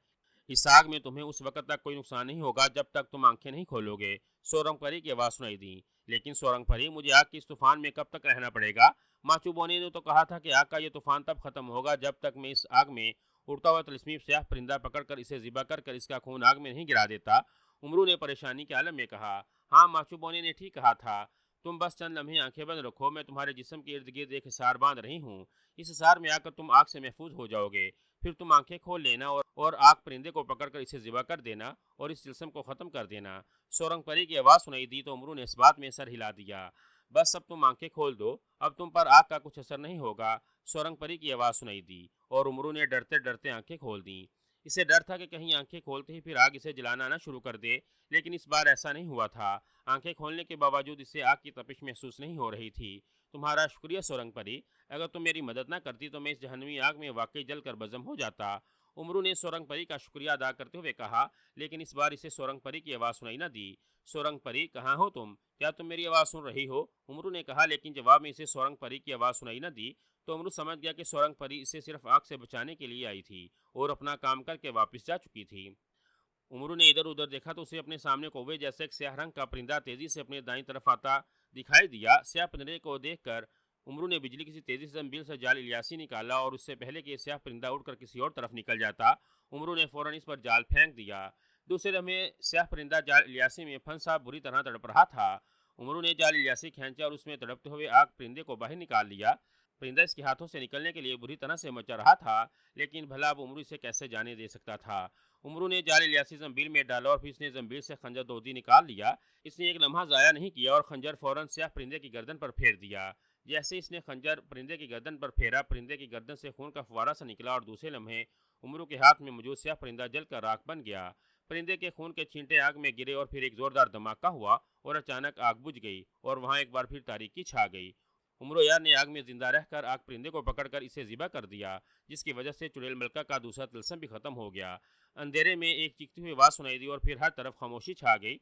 اس آگ میں تمہیں اس وقت تک کوئی نقصان نہیں ہوگا جب تک تم آنکھیں نہیں کھولو گے۔ سورنگ پری کی آواز سنائی دی۔ لیکن سورنگ پری، مجھے آگ کے اس طوفان میں کب تک رہنا پڑے گا؟ ماچو بونے نے تو کہا تھا کہ آگ کا یہ طوفان تب ختم ہوگا جب تک میں اس آگ میں اڑتا ہوا تلسمی سیاہ پرندہ پکڑ کر اسے ذبح کر اس کا خون آگ میں نہیں گرا دیتا۔ امرو نے پریشانی کے عالم میں کہا۔ ہاں، ماچو بونے نے ٹھیک کہا تھا، تم بس چند لمحے آنکھیں بند رکھو، میں تمہارے جسم کے ارد گرد ایک حصار باندھ رہی ہوں، اس حصار میں آ کر تم آگ سے محفوظ ہو جاؤ گے، پھر تم آنکھیں کھول لینا اور آگ پرندے کو پکڑ کر اسے ذبح کر دینا اور اس جسم کو ختم کر دینا۔ سورنگ پری کی آواز سنائی دی تو امرو نے اس بات میں سر ہلا دیا۔ بس اب تم آنکھیں کھول دو، اب تم پر آگ کا کچھ اثر نہیں ہوگا، سورنگ پری کی آواز سنائی دی اور امرو نے ڈرتے ڈرتے آنکھیں کھول دیں۔ اسے ڈر تھا کہ کہیں آنکھیں کھولتے ہی پھر آگ اسے جلانا نہ شروع کر دے، لیکن اس بار ایسا نہیں ہوا تھا۔ آنکھیں کھولنے کے باوجود اسے آگ کی تپش محسوس نہیں ہو رہی تھی۔ تمہارا شکریہ سورنگ پری، اگر تم میری مدد نہ کرتی تو میں اس جہنمی آگ میں واقعی جل کر بزم ہو جاتا۔ امرو نے سورنگ پری کا شکریہ ادا کرتے ہوئے کہا، لیکن اس بار اسے سورنگ پری کی آواز سنائی نہ دی۔ سورنگ پری، کہاں ہو تم؟ کیا تم میری آواز سن رہی ہو؟ امرو نے کہا، لیکن جواب میں اسے سورنگ پری کی آواز سنائی نہ دی تو امرو سمجھ گیا کہ سورنگ پری اسے صرف آگ سے بچانے کے لیے آئی تھی اور اپنا کام کر کے واپس جا چکی تھی۔ امرو نے ادھر ادھر دیکھا تو اسے اپنے سامنے کوے جیسے ایک سیاہ رنگ کا پرندہ تیزی سے اپنے دائیں طرف آتا دکھائی دیا۔ سیاہ پرندے کو دیکھ کر امرو نے بجلی کسی تیزی سے زنبیل سے جال الیاسی نکالا اور اس سے پہلے کہ یہ سیاہ پرندہ اڑ کر کسی اور طرف نکل جاتا امرو نے فوراً اس پر جال پھینک دیا۔ دوسرے لمحے سیاہ پرندہ جال الیاسی میں پھنسا بری طرح تڑپ رہا تھا۔ امرو نے جال الیاسی کھینچا اور اس میں تڑپتے ہوئے آگ پرندے کو باہر نکال لیا۔ پرندہ اس کے ہاتھوں سے نکلنے کے لیے بری طرح سے مچا رہا تھا، لیکن بھلا اب امرو اسے کیسے جانے دے سکتا تھا۔ امرو نے جال الیاسی زنبیل میں ڈالا اور پھر اس نے زنبیل سے خنجر دودی نکال لیا۔ اس نے ایک لمحہ ضائع نہیں کیا اور خنجر فوراً سیاہ پرندے کی گردن پر پھیر دیا۔ جیسے اس نے خنجر پرندے کی گردن پر پھیرا، پرندے کی گردن سے خون کا فوارہ سا نکلا اور دوسرے لمحے امرو کے ہاتھ میں موجود سیاہ پرندہ جل کر راکھ بن گیا۔ پرندے کے خون کے چھینٹے آگ میں گرے اور پھر ایک زوردار دھماکہ ہوا اور اچانک آگ بجھ گئی اور وہاں ایک بار پھر تاریکی چھا گئی۔ امرو یار نے آگ میں زندہ رہ کر آگ پرندے کو پکڑ کر اسے ذبح کر دیا، جس کی وجہ سے چڑیل ملکہ کا دوسرا طلسم بھی ختم ہو گیا۔ اندھیرے میں ایک چیختی ہوئی آواز سنائی دی اور پھر ہر طرف خاموشی چھا گئی۔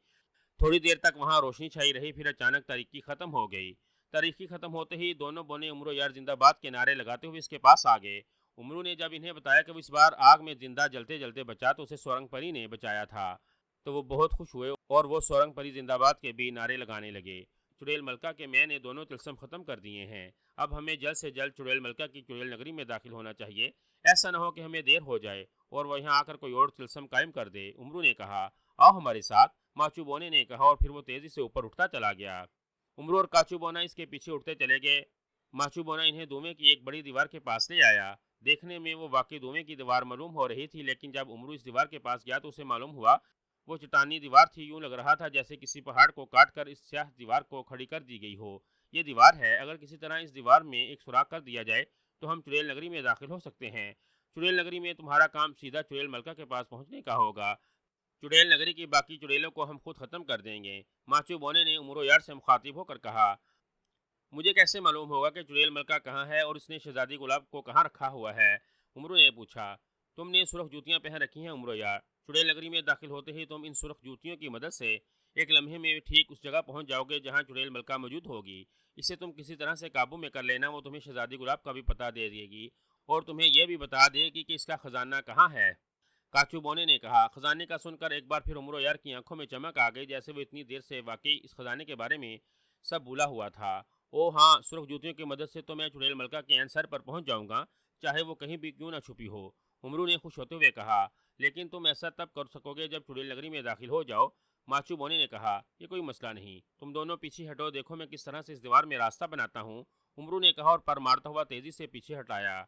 تھوڑی دیر تک وہاں روشنی چھائی رہی، پھر اچانک تاریکی ختم ہو گئی۔ تاریکی ختم ہوتے ہی دونوں بونے امرو یار زندہ باد کے نعرے لگاتے ہوئے اس کے پاس آ گئے۔ امرو نے جب انہیں بتایا کہ وہ اس بار آگ میں زندہ جلتے جلتے بچا تو اسے سورنگ پری نے بچایا تھا، تو وہ بہت خوش ہوئے اور وہ سورنگ پری زندہ باد کے بھی نعرے لگانے لگے۔ چڑیل ملکہ کے میں نے دونوں طلسم ختم کر دیے ہیں، اب ہمیں جلد سے جلد چڑیل ملکہ کی چڑیل نگری میں داخل ہونا چاہیے، ایسا نہ ہو کہ ہمیں دیر ہو جائے اور وہ یہاں آ کر کوئی اور طلسم قائم کر دے۔ امرو نے کہا، آؤ ہمارے ساتھ، ماچو بونے نے کہا اور پھر وہ تیزی سے اوپر اٹھتا چلا گیا۔ امرو اور کاچو بونا اس کے پیچھے اٹھتے چلے گئے۔ ماچو بونا انہیں دھوئیں کی ایک بڑی دیوار کے پاس لے آیا۔ دیکھنے میں وہ واقعی دھوئیں کی دیوار معلوم ہو رہی تھی، لیکن جب امرو اس دیوار کے پاس گیا تو اسے معلوم ہوا وہ چٹانی دیوار تھی۔ یوں لگ رہا تھا جیسے کسی پہاڑ کو کاٹ کر اس سیاہ دیوار کو کھڑی کر دی گئی ہو۔ یہ دیوار ہے، اگر کسی طرح اس دیوار میں ایک سوراخ کر دیا جائے تو ہم چڑیل نگری میں داخل ہو سکتے ہیں۔ چڑیل نگری میں تمہارا کام سیدھا چڑیل ملکہ کے پاس پہنچنے کا ہوگا، چڑیل نگری کی باقی چڑیلوں کو ہم خود ختم کر دیں گے۔ ماچو بونے نے امرو یار سے مخاطب ہو کر کہا، مجھے کیسے معلوم ہوگا کہ چڑیل ملکہ کہاں ہے اور اس نے شہزادی گلاب کو کہاں رکھا ہوا ہے؟ امرو نے پوچھا۔ تم نے سرخ جوتیاں پہن رکھی ہیں امرو یار، چڑیل نگری میں داخل ہوتے ہی تم ان سرخ جوتیوں کی مدد سے ایک لمحے میں ٹھیک اس جگہ پہنچ جاؤ گے جہاں چڑیل ملکہ موجود ہوگی۔ اسے تم کسی طرح سے قابو میں کر لینا، وہ تمہیں شہزادی گلاب کا بھی پتہ دے دے گی اور تمہیں یہ بھی بتا دے گی کہ اس کا خزانہ کہاں ہے۔ کاچو بونے نے کہا۔ خزانے کا سن کر ایک بار پھر امرو یار کی آنکھوں میں چمک آ گئی، جیسے وہ اتنی دیر سے واقعی اس خزانے کے بارے میں سب بھولا ہوا تھا۔ او ہاں، سرخ جوتیوں کی مدد سے تو میں چڑیل ملکہ کے عین سر پر پہنچ جاؤں گا، چاہے وہ کہیں بھی کیوں نہ چھپی ہو، امرو نے خوش ہوتے ہوئے کہا۔ لیکن تم ایسا تب کر سکو گے جب چڑیل نگری میں داخل ہو جاؤ، ماچو بونے نے کہا۔ یہ کوئی مسئلہ نہیں، تم دونوں پیچھے ہٹو، دیکھو میں کس طرح سے اس دیوار میں راستہ بناتا ہوں، امرو نے کہا اور پر مارتا ہوا تیزی سے پیچھے ہٹایا۔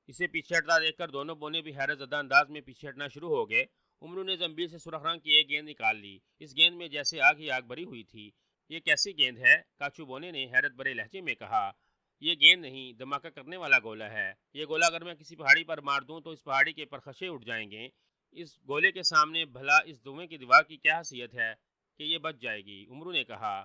اسے پیچھے ہٹتا دیکھ کر دونوں بونے بھی حیرت زدہ انداز میں پیچھے ہٹنا شروع ہو گئے۔ عمرو نے زنبیل سے سرخ رنگ کی ایک گیند نکال لی۔ اس گیند میں جیسے آگ ہی آگ بری ہوئی تھی۔ یہ کیسی گیند ہے؟ کاچو بونے نے حیرت بھرے لہجے میں کہا۔ یہ گیند نہیں، دھماکہ کرنے والا گولا ہے۔ یہ گولا اگر میں کسی پہاڑی پر مار دوں تو اس پہاڑی کے پرخاشے اٹھ جائیں گے۔ اس گولے کے سامنے بھلا اس دھوئیں کی دیوار کی کیا حیثیت ہے کہ یہ بچ جائے گی؟ عمرو نے کہا۔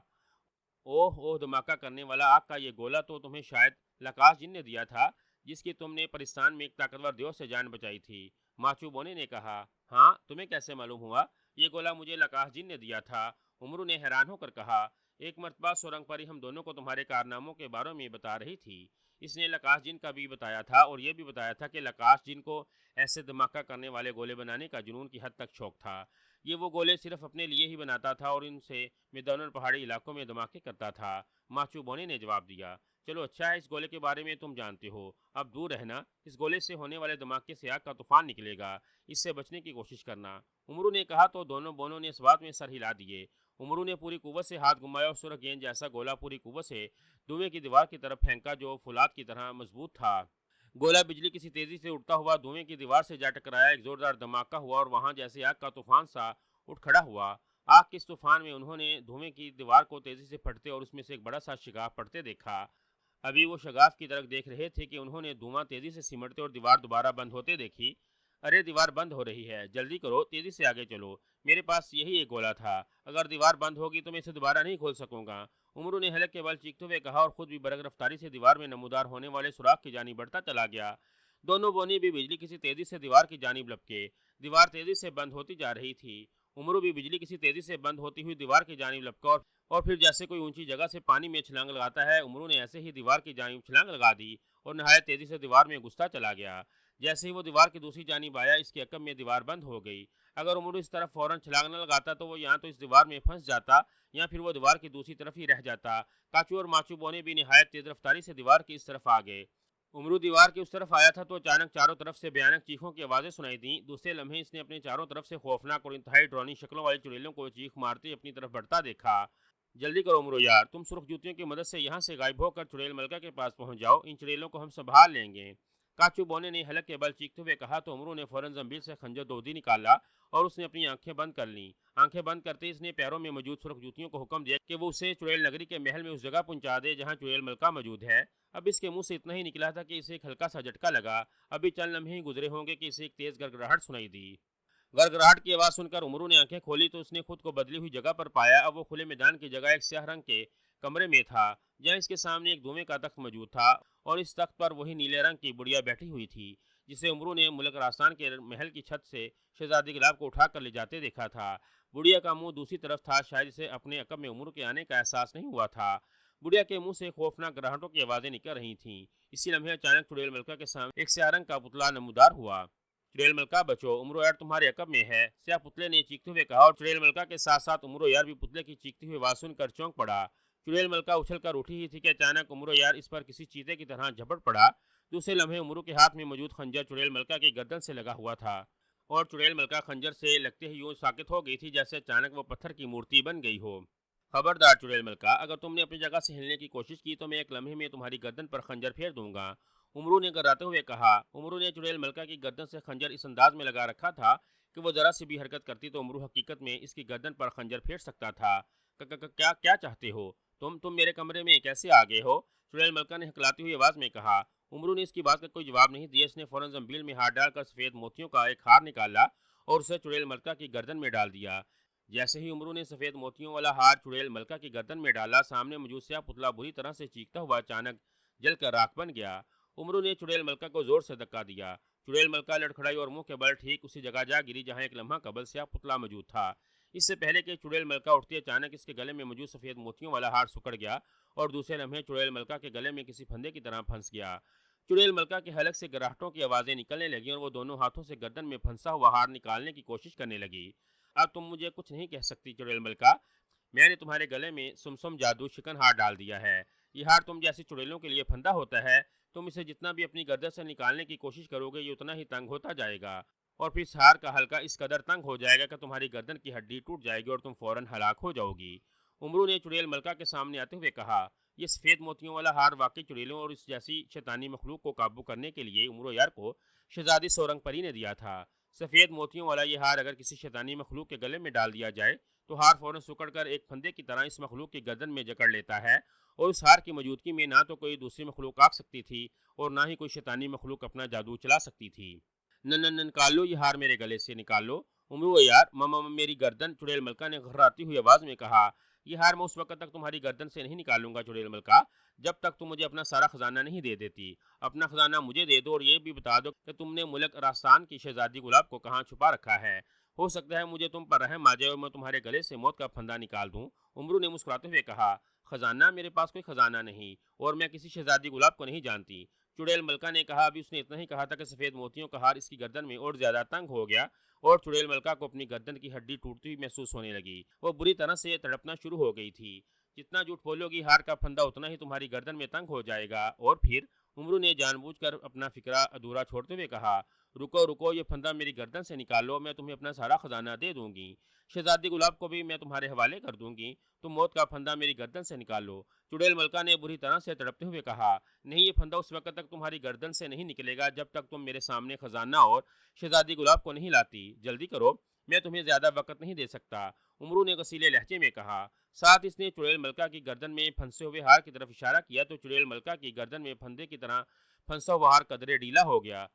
اوہ اوہ، دھماکہ کرنے والا آگ کا یہ گولا تو تمہیں شاید لکاش جن نے دیا تھا، جس کی تم نے پرستان میں ایک طاقتور دیو سے جان بچائی تھی۔ ماچو بونے نے کہا۔ ہاں، تمہیں کیسے معلوم ہوا؟ یہ گولا مجھے لکاش جن نے دیا تھا، عمرو نے حیران ہو کر کہا۔ ایک مرتبہ سورنگ پری ہم دونوں کو تمہارے کارناموں کے بارے میں بتا رہی تھی۔ اس نے لکاش جن کا بھی بتایا تھا اور یہ بھی بتایا تھا کہ لکاش جن کو ایسے دھماکہ کرنے والے گولے بنانے کا جنون کی حد تک شوق تھا۔ یہ وہ گولے صرف اپنے لیے ہی بناتا تھا اور ان سے میدان پہاڑی علاقوں میں دھماکے کرتا تھا۔ ماچو بونے نے جواب دیا۔ چلو اچھا ہے، اس گولے کے بارے میں تم جانتے ہو، اب دور رہنا۔ اس گولے سے ہونے والے دھماکے سے آگ کا طوفان نکلے گا، اس سے بچنے کی کوشش کرنا، عمرو نے کہا تو دونوں بونوں نے اس بات میں سر ہلا دیے۔ عمرو نے پوری قوت سے ہاتھ گھمایا اور سرخ گیند جیسا گولا پوری قوت سے دھوئیں کی دیوار کی طرف پھینکا جو فولاد کی طرح مضبوط تھا۔ گولا بجلی کسی تیزی سے اٹھتا ہوا دھوئیں کی دیوار سے جا ٹکرایا، ایک زوردار دھماکہ ہوا اور وہاں جیسے آگ کا طوفان سا اٹھ کھڑا ہوا۔ آگ کے اس طوفان میں انہوں نے دھوئیں کی دیوار کو تیزی سے پھٹتے اور اس میں سے ایک بڑا سا شگاف پڑتے دیکھا۔ ابھی وہ شگاف کی طرف دیکھ رہے تھے کہ انہوں نے دھواں تیزی سے سمٹتے اور دیوار دوبارہ بند ہوتے دیکھی۔ ارے دیوار بند ہو رہی ہے، جلدی کرو، تیزی سے آگے چلو، میرے پاس یہی ایک گولا تھا، اگر دیوار بند ہوگی تو میں اسے دوبارہ نہیں کھول سکوں گا، عمرو نے حلق کے بل چیختے ہوئے کہا اور خود بھی برق رفتاری سے دیوار میں نمودار ہونے والے سوراخ کی جانب بڑھتا چلا گیا۔ دونوں بونی بھی بجلی کسی تیزی سے دیوار کی جانب لپکے۔ دیوار تیزی سے بند ہوتی جا رہی تھی۔ عمرو بھی بجلی کسی تیزی سے بند ہوتی ہوئی دیوار کی جانب لپکا اور پھر جیسے کوئی اونچی جگہ سے پانی میں چھلانگ لگاتا ہے، عمرو نے ایسے ہی دیوار کی جانب چھلانگ لگا دی اور نہایت تیزی سے دیوار میں گھستا چلا گیا۔ جیسے ہی وہ دیوار کی دوسری جانب آیا، اس کے عقب میں دیوار بند ہو گئی۔ اگر عمرو اس طرف فوراً چھلانگ نہ لگاتا تو وہ یا تو اس دیوار میں پھنس جاتا یا پھر وہ دیوار کی دوسری طرف ہی رہ جاتا۔ کاچو اور ماچو بونے بھی نہایت تیز رفتاری سے دیوار کی اس طرف آ گئے۔ عمرو دیوار کی اس طرف آیا تھا تو اچانک چاروں طرف سے بھیانک چیخوں کی آوازیں سنائی دیں۔ دوسرے لمحے اس نے اپنے چاروں طرف سے خوفناک اور انتہائی ڈراؤنی شکلوں والی چڑیلوں کو چیخ مارتے اپنی طرف بڑھتا دیکھا۔ جلدی کرو عمرو یار، تم سرخ جوتیوں کی مدد سے یہاں سے غائب ہو کر چڑیل ملکہ کے پاس پہنچ جاؤ، ان چڑیلوں کو ہم سنبھال لیں گے، کاچو بونے نے حلق کے بل چیختے ہوئے کہا تو عمرو نے فوراً زنبیل سے خنجر دودی نکالا اور اس نے اپنی آنکھیں بند کر لیں۔ آنکھیں بند کرتے اس نے پیروں میں موجود سرخ جوتیوں کو حکم دیا کہ وہ اسے چڑیل نگری کے محل میں اس جگہ پہنچا دے جہاں چڑیل ملکہ موجود ہے۔ اب اس کے منہ سے اتنا ہی نکلا تھا کہ اسے ایک ہلکا سا جھٹکا لگا۔ ابھی چند لمحے ہی گزرے ہوں گے کہ اسے ایک تیز گڑگڑاہٹ سنائی دی۔ گڑگڑاہٹ کی آواز سن کر عمرو نے آنکھیں کھولی تو اس نے خود کو بدلی ہوئی جگہ پر پایا۔ اب وہ کھلے میدان کی جگہ ایک سیاہ رنگ کے کمرے میں تھا جہاں اس کے سامنے ایک دھوئیں کا تخت موجود تھا اور اس تخت پر وہی نیلے رنگ کی بڑھیا بیٹھی ہوئی تھی جسے عمرو نے ملک راستان کے محل کی چھت سے شہزادی گلاب کو اٹھا کر لے جاتے دیکھا تھا۔ بڑھیا کا منہ دوسری طرف تھا، شاید اسے اپنے عقب میں عمرو کے آنے کا احساس نہیں ہوا تھا۔ بڑھیا کے منہ سے خوفناک گڑگڑاہٹوں کی آوازیں نکل رہی تھیں۔ اسی لمحے اچانک چڑیل ملکہ کے سامنے ایک سیاہ رنگ کا پتلا نمودار ہوا۔ چڑیل ملکہ بچو، عمرو یار تمہارے عقب میں ہے، سیاہ پتلے نے چیختے ہوئے کہا اور چڑیل ملکہ کے ساتھ ساتھ عمرو یار بھی پتلے کی چیختی ہوئی آواز سن کر چونک پڑا۔ چڑیل ملکہ اچھل کر اٹھی ہی تھی کہ اچانک عمرو یار اس پر کسی چیتے کی طرح جھپٹ پڑا۔ دوسرے لمحے عمرو کے ہاتھ میں موجود خنجر چڑیل ملکہ کی گردن سے لگا ہوا تھا اور چڑیل ملکہ خنجر سے لگتے ہی یوں ساکت ہو گئی تھی جیسے اچانک وہ پتھر کی مورتی بن گئی ہو۔ خبردار چڑیل ملکہ، اگر تم نے اپنی جگہ سے ہلنے کی کوشش کی تو میں ایک لمحے میں تمہاری گردن پر خنجر پھیر دوں گا، عمرو نے گراتے ہوئے کہا۔ عمرو نے چڑیل ملکہ کی گردن سے خنجر اس انداز میں لگا رکھا تھا کہ وہ ذرا سی بھی حرکت کرتی تو عمرو حقیقت میں اس کی گردن پر خنجر پھیر سکتا تھا۔ کیا چاہتے ہو تم میرے کمرے میں کیسے آ گئے ہو؟ چڑیل ملکہ نے ہکلاتی ہوئی آواز میں کہا۔ عمرو نے اس کی بات کا کوئی جواب نہیں دیا۔ اس نے فوراً زنبیل میں ہاتھ ڈال کر سفید موتیوں کا ایک ہار نکالا اور اسے چڑیل ملکہ کی گردن میں ڈال دیا۔ جیسے ہی عمرو نے سفید موتیوں والا ہار چڑیل ملکہ کی گردن میں ڈالا، سامنے موجود سیاہ پتلا بری طرح سے چیختا ہوا اچانک جل کر راکھ بن گیا۔ عمرو نے چڑیل ملکہ کو زور سے دھکا دیا۔ چڑیل ملکہ لڑکھڑائی اور منہ کے بل ٹھیک اسی جگہ جا گری جہاں ایک لمحہ قبل سیاہ پتلا موجود تھا۔ اس سے پہلے کہ چڑیل ملکہ اٹھتی، اچانک اس کے گلے میں موجود سفید موتیوں والا ہار سکڑ گیا اور دوسرے لمحے چڑیل ملکہ کے گلے میں کسی پھندے کی طرح پھنس گیا۔ چڑیل ملکہ کے حلق سے گڑگڑاہٹوں کی آوازیں نکلنے لگیں اور وہ دونوں ہاتھوں سے گردن میں پھنسا ہوا ہار نکالنے کی کوشش کرنے لگی۔ اب تم مجھے کچھ نہیں کہہ سکتی چڑیل ملکہ، میں نے تمہارے گلے میں سمسم جادو شکن ہار ڈال دیا ہے۔ یہ ہار تم جیسی چڑیلوں کے لیے پھندا ہوتا ہے، تم اسے جتنا بھی اپنی گردن سے نکالنے کی کوشش کرو گے یہ اتنا ہی تنگ ہوتا جائے گا اور پھر اس ہار کا حلقہ اس قدر تنگ ہو جائے گا کہ تمہاری گردن کی ہڈی ٹوٹ جائے گی اور تم فوراً ہلاک ہو جاؤ گی، عمرو نے چڑیل ملکہ کے سامنے آتے ہوئے کہا۔ یہ سفید موتیوں والا ہار واقعی چڑیلوں اور اس جیسی شیطانی مخلوق کو قابو کرنے کے لیے عمرو یار کو شہزادی سورنگ پری نے دیا تھا۔ سفید موتیوں والا یہ ہار اگر کسی شیطانی مخلوق کے گلے میں ڈال دیا جائے تو ہار فوراً سکڑ کر ایک پھندے کی طرح اس مخلوق کی گردن میں جکڑ لیتا ہے، اور اس ہار کی موجودگی میں نہ تو کوئی دوسری مخلوق آ سکتی تھی اور نہ ہی کوئی شیطانی مخلوق اپنا جادو چلا سکتی تھی۔ نکال لو یہ ہار میرے گلے سے، نکال لو امرو یار، ماما میری گردن، چڑیل ملکہ نے گھراتی ہوئی آواز میں کہا۔ یہ ہار میں اس وقت تک تمہاری گردن سے نہیں نکالوں گا چڑیل ملکہ، جب تک تم مجھے اپنا سارا خزانہ نہیں دے دیتی۔ اپنا خزانہ مجھے دے دو اور یہ بھی بتا دو کہ تم نے ملک راستان کی شہزادی گلاب کو کہاں چھپا رکھا ہے۔ ہو سکتا ہے مجھے تم پر رحم آ جائے اور میں تمہارے گلے سے موت کا پھندا نکال دوں۔ امرو نے مسکراتے ہوئے کہا، خزانہ؟ میرے پاس کوئی خزانہ نہیں اور میں کسی شہزادی گلاب کو نہیں جانتی۔ چڑیل ملکہ نے کہا۔ ابھی اس نے اتنا ہی کہا تھا کہ سفید موتیوں کا ہار اس کی گردن میں اور زیادہ تنگ ہو گیا اور چڑیل ملکہ کو اپنی گردن کی ہڈی ٹوٹتی ہوئی محسوس ہونے لگی۔ وہ بری طرح سے تڑپنا شروع ہو گئی تھی۔ جتنا جھوٹ بولو گی ہار کا پھندا اتنا ہی تمہاری گردن میں تنگ ہو جائے گا۔ اور پھر امرو نے جان بوجھ کر اپنا فکرہ ادھورا چھوڑتے ہوئے کہا، رکو رکو، یہ پھندا میری گردن سے نکالو، میں تمہیں اپنا سارا خزانہ دے دوں گی۔ شہزادی گلاب کو بھی میں تمہارے حوالے کر دوں گی، تم موت کا پھندا میری گردن سے نکال لو۔ چڑیل ملکہ نے بری طرح سے تڑپتے ہوئے کہا، نہیں، یہ پھندا اس وقت تک تمہاری گردن سے نہیں نکلے گا جب تک تم میرے سامنے خزانہ اور شہزادی گلاب کو نہیں لاتی۔ جلدی کرو، میں تمہیں زیادہ وقت نہیں دے سکتا، امرو نے غصیلے لہجے میں کہا۔ ساتھ اس نے چڑیل ملکہ کی گردن میں پھنسے ہوئے ہار کی طرف اشارہ کیا تو چڑیل ملکہ کی گردن میں پھندے کی طرح پھنسا ہوا ہار قدرے ڈھیلا ہو گیا۔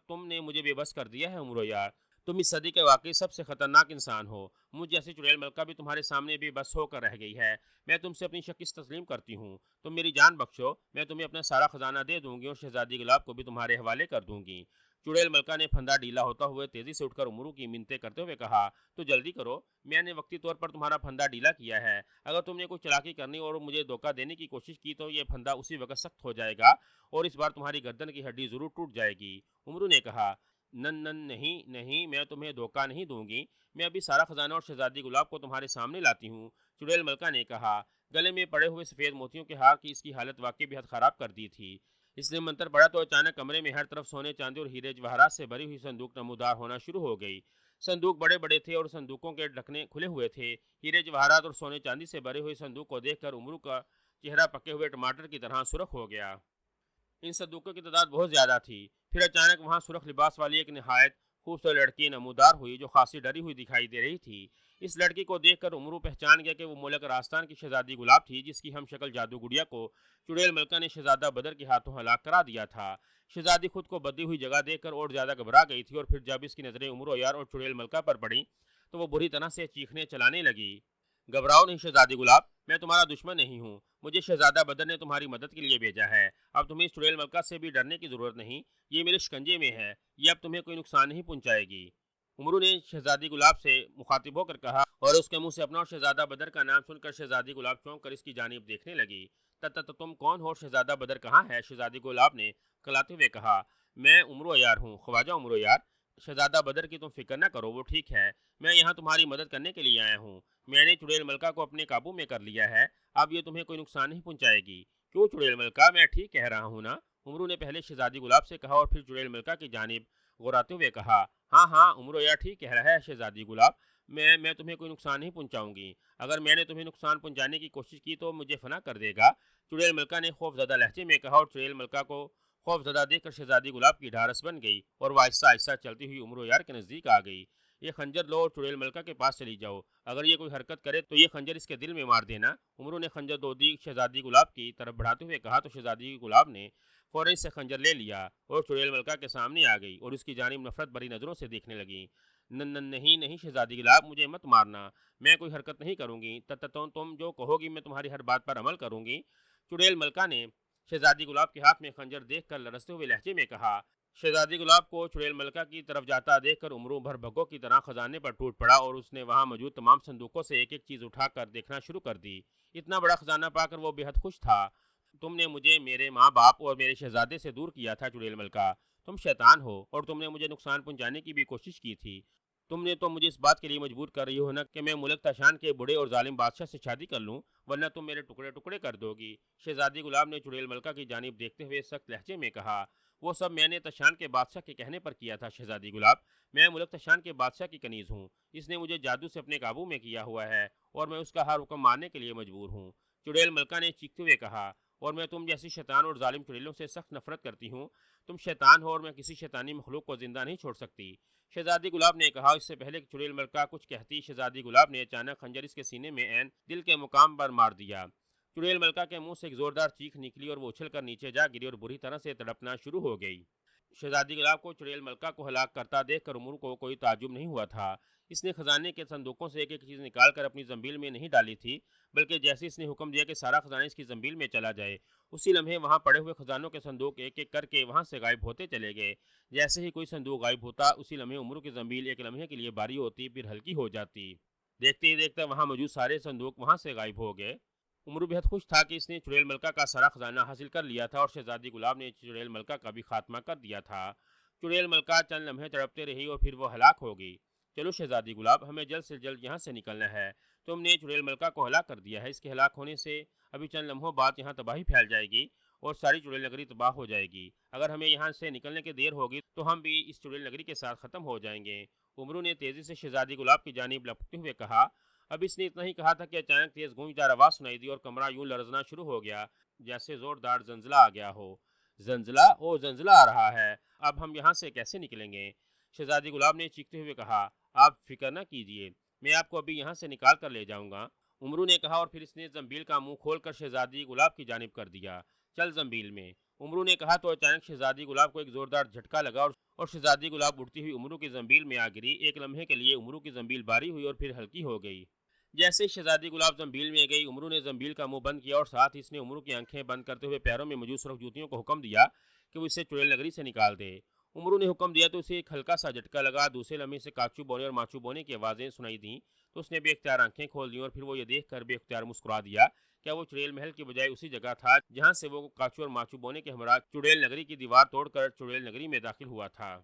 تم نے مجھے بے بس کر دیا ہے امرو یار، تم اس صدی کے واقعی سب سے خطرناک انسان ہو۔ مجھ جیسی چڑیل ملکہ بھی تمہارے سامنے بے بس ہو کر رہ گئی ہے۔ میں تم سے اپنی شکست تسلیم کرتی ہوں، تم میری جان بخشو، میں تمہیں اپنا سارا خزانہ دے دوں گی اور شہزادی گلاب کو بھی تمہارے حوالے کر دوں گی۔ چڑیل ملکہ نے پھندا ڈھیلا ہوتا ہوئے تیزی سے اٹھ کر امرو کی منتیں کرتے ہوئے کہا، تو جلدی کرو، میں نے وقتی طور پر تمہارا پھندا ڈھیلا کیا ہے، اگر تم نے کوئی چالاکی کرنی اور مجھے دھوکہ دینے کی کوشش کی تو یہ پھندا اسی وقت سخت ہو جائے گا اور اس بار تمہاری گردن کی ہڈی ضرور ٹوٹ جائے گی۔ امرو نے کہا، نہیں نہیں، میں تمہیں دھوکہ نہیں دوں گی، میں ابھی سارا خزانہ اور شہزادی گلاب کو تمہارے سامنے لاتی ہوں۔ چڑیل ملکہ نے کہا۔ گلے میں پڑے ہوئے سفید موتیوں کے ہار کی اس کی حالت واقعی بے حد خراب کر دی تھی۔ اس نے منتر پڑھا تو اچانک کمرے میں ہر طرف سونے چاندی اور ہیرے جواہرات سے بھری ہوئی صندوق نمودار ہونا شروع ہو گئی۔ صندوق بڑے بڑے تھے اور صندوقوں کے ڈھکنے کھلے ہوئے تھے۔ ہیرے جواہرات اور سونے چاندی سے بھرے ہوئے صندوق کو دیکھ کر امرو کا چہرہ پکے ہوئے ٹماٹر کی طرح سرخ ہو گیا۔ ان صندوقوں کی تعداد بہت زیادہ تھی۔ پھر اچانک وہاں سرخ لباس والی ایک نہایت خوبصورت لڑکی نمودار ہوئی جو خاصی ڈری ہوئی دکھائی دے رہی تھی۔ اس لڑکی کو دیکھ کر امرو پہچان گیا کہ وہ ملک راستان کی شہزادی گلاب تھی جس کی ہم شکل جادو گڑیا کو چڑیل ملکہ نے شہزادہ بدر کے ہاتھوں ہلاک کرا دیا تھا۔ شہزادی خود کو بدی ہوئی جگہ دیکھ کر اور زیادہ گھبرا گئی تھی اور پھر جب اس کی نظریں امرو یار اور چڑیل ملکہ پر پڑیں تو وہ بری طرح سے چیخنے چلانے لگی۔ گھبراؤ نہیں شہزادی گلاب، میں تمہارا دشمن نہیں ہوں، مجھے شہزادہ بدر نے تمہاری مدد کے لیے بھیجا ہے۔ اب تمہیں اس چڑیل ملکہ سے بھی ڈرنے کی ضرورت نہیں، یہ میرے شکنجے میں ہے، یہ اب تمہیں کوئی نقصان نہیں پہنچائے گی۔ امرو نے شہزادی گلاب سے مخاطب ہو کر کہا اور اس کے منہ سے اپنا اور شہزادہ بدر کا نام سن کر شہزادی گلاب چونک کر اس کی جانب دیکھنے لگی۔ تم کون ہو اور شہزادہ بدر کہاں ہے؟ شہزادی گلاب نے کلاتے ہوئے کہا، میں امرو یار ہوں، خواجہ امرو یار۔ شہزادہ بدر کی تم فکر نہ کرو، وہ ٹھیک ہے، میں یہاں تمہاری مدد کرنے کے لیے آیا ہوں۔ میں نے چڑیل ملکہ کو اپنے قابو میں کر لیا ہے، اب یہ تمہیں کوئی نقصان نہیں پہنچائے گی۔ کیوں چڑیل ملکہ، میں ٹھیک کہہ رہا ہوں نا؟ امرو نے پہلے شہزادی گلاب سے کہا اور پھر چڑیل ملکہ کی جانب غوراتے ہوئے کہا، ہاں ہاں، امرو یار ٹھیک کہہ رہا ہے شہزادی گلاب، میں تمہیں کوئی نقصان نہیں پہنچاؤں گی۔ اگر میں نے تمہیں نقصان پہنچانے کی کوشش کی تو مجھے فنا کر دے گا، چڑیل ملکہ نے خوف زدہ لہجے میں کہا اور چڑیل ملکہ کو خوف زدہ دیکھ کر شہزادی گلاب کی ڈھارس بن گئی اور وہ آہستہ آہستہ چلتی ہوئی امرو یار کے نزدیک آ گئی۔ یہ خنجر لو اور چڑیل ملکہ کے پاس چلی جاؤ، اگر یہ کوئی حرکت کرے تو یہ خنجر اس کے دل میں مار دینا۔ امرو نے خنجر دودی شہزادی گلاب کی طرف بڑھاتے ہوئے کہا تو شہزادی گلاب نے فوراً سے خنجر لے لیا اور چڑیل ملکہ کے سامنے آ گئی اور اس کی جانب نفرت بھری نظروں سے دیکھنے لگی۔ نہیں شہزادی گلاب، مجھے مت مارنا، میں کوئی حرکت نہیں کروں گی، تم جو کہو گی میں تمہاری ہر بات پر عمل کروں گی۔ چڑیل ملکہ نے شہزادی گلاب کے ہاتھ میں خنجر دیکھ کر لرزتے ہوئے لہجے میں کہا۔ شہزادی گلاب کو چڑیل ملکہ کی طرف جاتا دیکھ کر امرو بھر بھگو کی طرح خزانے پر ٹوٹ پڑا اور اس نے وہاں موجود تمام صندوقوں سے ایک ایک چیز اٹھا کر دیکھنا شروع کر دی۔ اتنا بڑا خزانہ پا کر وہ بے حد خوش تھا۔ تم نے مجھے میرے ماں باپ اور میرے شہزادے سے دور کیا تھا چڑیل ملکہ، تم شیطان ہو اور تم نے مجھے نقصان پہنچانے کی بھی کوشش کی تھی۔ تم نے تو مجھے اس بات کے لیے مجبور کر رہی ہو نا کہ میں ملک تاشان کے بڑے اور ظالم بادشاہ سے شادی کر لوں، ورنہ تم میرے ٹکڑے ٹکڑے کر دو گی۔ شہزادی گلاب نے چڑیل ملکہ کی جانب دیکھتے ہوئے سخت لہجے میں کہا، وہ سب میں نے تاشان کے بادشاہ کے کہنے پر کیا تھا شہزادی گلاب، میں ملک تاشان کے بادشاہ کی کنیز ہوں، اس نے مجھے جادو سے اپنے قابو میں کیا ہوا ہے اور میں اس کا ہر حکم ماننے کے لیے مجبور ہوں۔ چڑیل ملکہ نے چیختے ہوئے کہا اور میں تم جیسی شیطان اور ظالم چڑیلوں سے سخت نفرت کرتی ہوں۔ تم شیطان ہو اور میں کسی شیطانی مخلوق کو زندہ نہیں چھوڑ سکتی۔ شہزادی گلاب نے کہا۔ اس سے پہلے کہ چڑیل ملکہ کچھ کہتی، شہزادی گلاب نے اچانک خنجر اس کے سینے میں عین دل کے مقام پر مار دیا۔ چڑیل ملکہ کے منہ سے ایک زوردار چیخ نکلی اور وہ اچھل کر نیچے جا گری اور بری طرح سے تڑپنا شروع ہو گئی۔ شہزادی گلاب کو چڑیل ملکہ کو ہلاک کرتا دیکھ کر امور کو کوئی تعجب نہیں ہوا تھا۔ اس نے خزانے کے صندوقوں سے ایک ایک چیز نکال کر اپنی زنبیل میں نہیں ڈالی تھی، بلکہ جیسے اس نے حکم دیا کہ سارا خزانہ اس کی زنبیل میں چلا جائے، اسی لمحے وہاں پڑے ہوئے خزانوں کے صندوق ایک ایک کر کے وہاں سے غائب ہوتے چلے گئے۔ جیسے ہی کوئی صندوق غائب ہوتا، اسی لمحے امرو کی زنبیل ایک لمحے کے لیے بھاری ہوتی، پھر ہلکی ہو جاتی۔ دیکھتے ہی دیکھتے وہاں موجود سارے صندوق وہاں سے غائب ہو گئے۔ امرو بہت خوش تھا کہ اس نے چڑیل ملکہ کا سارا خزانہ حاصل کر لیا تھا اور شہزادی گلاب نے چڑیل ملکہ کا بھی خاتمہ کر دیا تھا۔ چڑیل ملکہ چند لمحے تڑپتے رہی اور پھر وہ ہلاک ہو گئی۔ چلو شہزادی گلاب، ہمیں جلد سے جلد یہاں سے نکلنا ہے۔ تم نے چڑیل ملکہ کو ہلاک کر دیا ہے، اس کے ہلاک ہونے سے ابھی چند لمحوں بعد یہاں تباہی پھیل جائے گی اور ساری چڑیل نگری تباہ ہو جائے گی۔ اگر ہمیں یہاں سے نکلنے کی دیر ہوگی تو ہم بھی اس چڑیل نگری کے ساتھ ختم ہو جائیں گے۔ امرو نے تیزی سے شہزادی گلاب کی جانب لپکتے ہوئے کہا۔ اب اس نے اتنا ہی کہا تھا کہ اچانک تیز گونجدار آواز سنائی دی اور کمرہ یوں لرزنا شروع ہو گیا جیسے زوردار زلزلہ آ گیا ہو۔ زلزلہ؟ او زلزلہ آ رہا ہے، اب ہم یہاں سے کیسے نکلیں گے؟ شہزادی گلاب نے چیختے ہوئے کہا۔ آپ فکر نہ کیجیے، میں آپ کو ابھی یہاں سے نکال کر لے جاؤں گا، امرو نے کہا اور پھر اس نے زنبیل کا منہ کھول کر شہزادی گلاب کی جانب کر دیا۔ چل زنبیل میں، امرو نے کہا تو اچانک شہزادی گلاب کو ایک زوردار جھٹکا لگا اور شہزادی گلاب اڑتی ہوئی امرو کی زنبیل میں آ گری۔ ایک لمحے کے لیے امرو کی زنبیل بھاری ہوئی اور پھر ہلکی ہو گئی۔ جیسے شہزادی گلاب زنبیل میں گئی، امرو نے زنبیل کا منہ بند کیا اور ساتھ ہی اس نے امرو کی آنکھیں بند کرتے ہوئے پیروں میں موجود سرخ جوتیوں کو حکم دیا کہ وہ اسے چڑیل نگری سے نکال دے۔ امرو نے حکم دیا تو اسے ایک ہلکا سا جھٹکا لگا۔ دوسرے لمحے سے کاچو بونے اور ماچو بونے کی آوازیں سنائی دیں تو اس نے بے اختیار آنکھیں کھول دیں اور پھر وہ یہ دیکھ کر بے اختیار مسکرا دیا کیا وہ چڑیل محل کی بجائے اسی جگہ تھا جہاں سے وہ کاچو اور ماچو بونے کے ہمراہ چڑیل نگری کی دیوار توڑ کر چڑیل نگری میں داخل ہوا تھا۔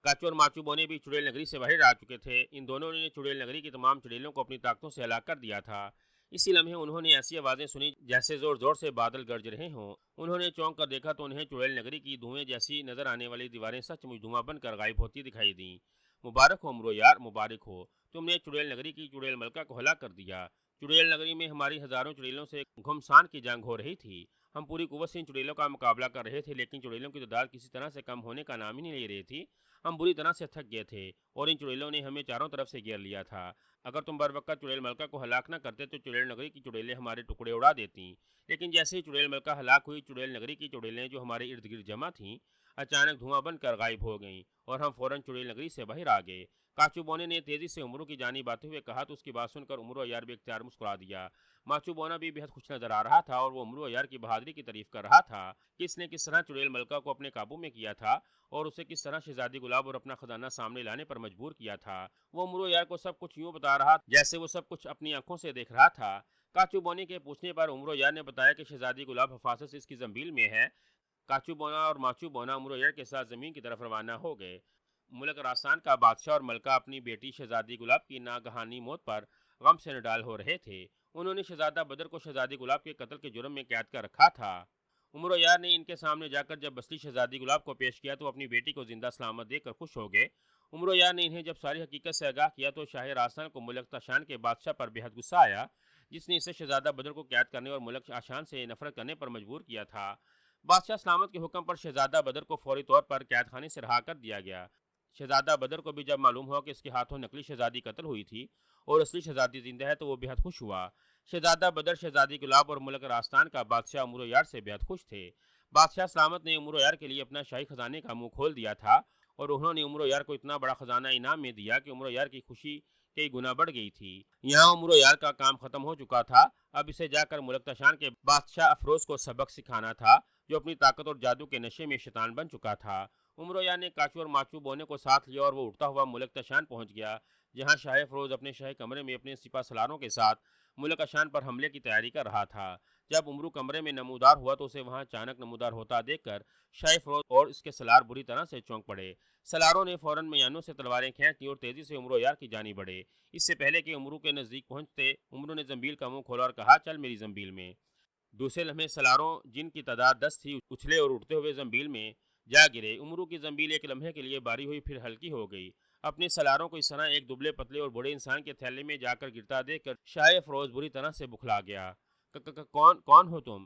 کاچو اور ماچو بونے بھی چڑیل نگری سے باہر آ چکے تھے۔ ان دونوں نے چڑیل نگری کی تمام چڑیلوں کو اپنی طاقتوں سے ہلاک کر دیا تھا۔ اسی لمحے انہوں نے ایسی آوازیں سنی جیسے زور زور سے بادل گرج رہے ہوں۔ انہوں نے چونک کر دیکھا تو انہیں چڑیل نگری کی دھوئیں جیسی نظر آنے والی دیواریں سچ مچ دھواں بن کر غائب ہوتی دکھائی دیں۔ مبارک ہو امرو یار، مبارک ہو، تم نے چڑیل نگری کی چڑیل ملکہ کو ہلاک کر دیا۔ چڑیل نگری میں ہماری ہزاروں چڑیلوں سے گھمسان کی جنگ ہو رہی تھی۔ ہم پوری قوت سے ان چڑیلوں کا مقابلہ کر رہے تھے، لیکن چڑیلوں کی تعداد کسی طرح سے کم ہونے کا نام ہی نہیں لے رہی تھی۔ ہم بری طرح سے تھک گئے تھے اور ان چڑیلوں نے ہمیں چاروں طرف سے گھیر لیا تھا۔ اگر تم بر وقت چڑیل ملکہ کو ہلاک نہ کرتے تو چڑیل نگری کی چڑیلیں ہمارے ٹکڑے اڑا دیتیں، لیکن جیسے ہی چڑیل ملکہ ہلاک ہوئی، چڑیل نگری کی چڑیلیں جو ہمارے ارد گرد جمع تھیں اچانک دھواں بن کر غائب ہو گئیں اور ہم فوراً چڑیل نگری سے باہر آ گئے۔ کاچو بونے نے تیزی سے امرو کی جانب آتے ہوئے کہا تو اس کی بات سن کر امرو عیار بے اختیار مسکرا دیا۔ ماچو بونا بھی بہت خوش نظر آ رہا تھا اور وہ امرو عیار کی بہادری کی تعریف کر رہا تھا کہ اس نے کس طرح چڑیل ملکہ کو اپنے قابو میں کیا تھا اور اسے کس طرح شہزادی گلاب اور اپنا خزانہ سامنے لانے پر مجبور کیا تھا۔ وہ امرو یار کو سب کچھ یوں بتا رہا جیسے وہ سب کچھ اپنی آنکھوں سے دیکھ رہا تھا۔ کاچو بونے کے پوچھنے پر امرو یار نے بتایا کہ شہزادی گلاب حفاظت سے اس کی زنبیل میں ہے۔ کاچو بونا اور ماچو بونا امرو یار کے ساتھ زمین کی طرف روانہ ہو گئے۔ ملک راستان کا بادشاہ اور ملکہ اپنی بیٹی شہزادی گلاب کی ناگہانی موت پر غم سے نڈال ہو رہے تھے۔ انہوں نے شہزادہ بدر کو شہزادی گلاب کے قتل کے جرم میں قید کر رکھا تھا۔ امرو یار نے ان کے سامنے جا کر جب اصلی شہزادی گلاب کو پیش کیا تو اپنی بیٹی کو زندہ سلامت دیکھ کر خوش ہو گئے۔ امرو یار نے انہیں جب ساری حقیقت سے آگاہ کیا تو شاہ راستان کو ملک تاشان کے بادشاہ پر بے حد غصہ آیا جس نے اسے شہزادہ بدر کو قید کرنے اور ملک آشان سے نفرت کرنے پر مجبور کیا تھا۔ بادشاہ سلامت کے حکم پر شہزادہ بدر کو فوری طور پر قید خانے سے رہا کر دیا گیا۔ شہزادہ بدر کو بھی جب معلوم ہوا کہ اس کے ہاتھوں نقلی شہزادی قتل ہوئی تھی اور اصلی شہزادی زندہ ہے تو وہ بے حد خوش ہوا۔ شہزادہ بدر شہزادی گلاب اور ملک راستان کا بادشاہ امرو یار سے بے حد خوش تھے۔ بادشاہ سلامت نے امرو یار کے لیے اپنا شاہی خزانے کا منہ کھول دیا تھا اور انہوں نے امرو یار کو اتنا بڑا خزانہ انعام میں دیا کہ امرو یار کی خوشی کئی گنا بڑھ گئی تھی۔ یہاں امرو یار کا کام ختم ہو چکا تھا، اب اسے جا کر ملک تاشان کے بادشاہ افروز کو سبق سکھانا تھا جو اپنی طاقت اور جادو کے نشے میں شیطان بن چکا تھا۔ امرو یار نے کاچو اور ماچو بونے کو ساتھ لیا اور وہ اڑتا ہوا ملک تاشان پہنچ گیا جہاں شاہ افروز اپنے شاہی کمرے میں اپنے سپہ سالاروں کے ساتھ ملک اشان پر حملے کی تیاری کر رہا تھا۔ جب امرو کمرے میں نمودار ہوا تو اسے وہاں اچانک نمودار ہوتا دیکھ کر شاہ افروز اور اس کے سالار بری طرح سے چونک پڑے۔ سالاروں نے فوراً میانوں سے تلواریں کھینچ لی اور تیزی سے امرو یار کی جانب بڑھے۔ اس سے پہلے کہ امرو کے نزدیک پہنچتے امرو نے زنبیل کا منہ کھولا اور کہا چل میری زنبیل میں۔ دوسرے لمحے سالاروں جن کی تعداد 10 تھی اچھلے اور اڑتے ہوئے زنبیل میں جا گرے۔ امرو کی زنبیل ایک لمحے کے لیے بھاری ہوئی پھر ہلکی ہو گئی۔ اپنے سالاروں کو اس طرح ایک دبلے پتلے اور بوڑھے انسان کے تھیلے میں جا کر گرتا دیکھ کر شاہ افروز بری طرح سے بکھلا گیا۔ کون ہو تم؟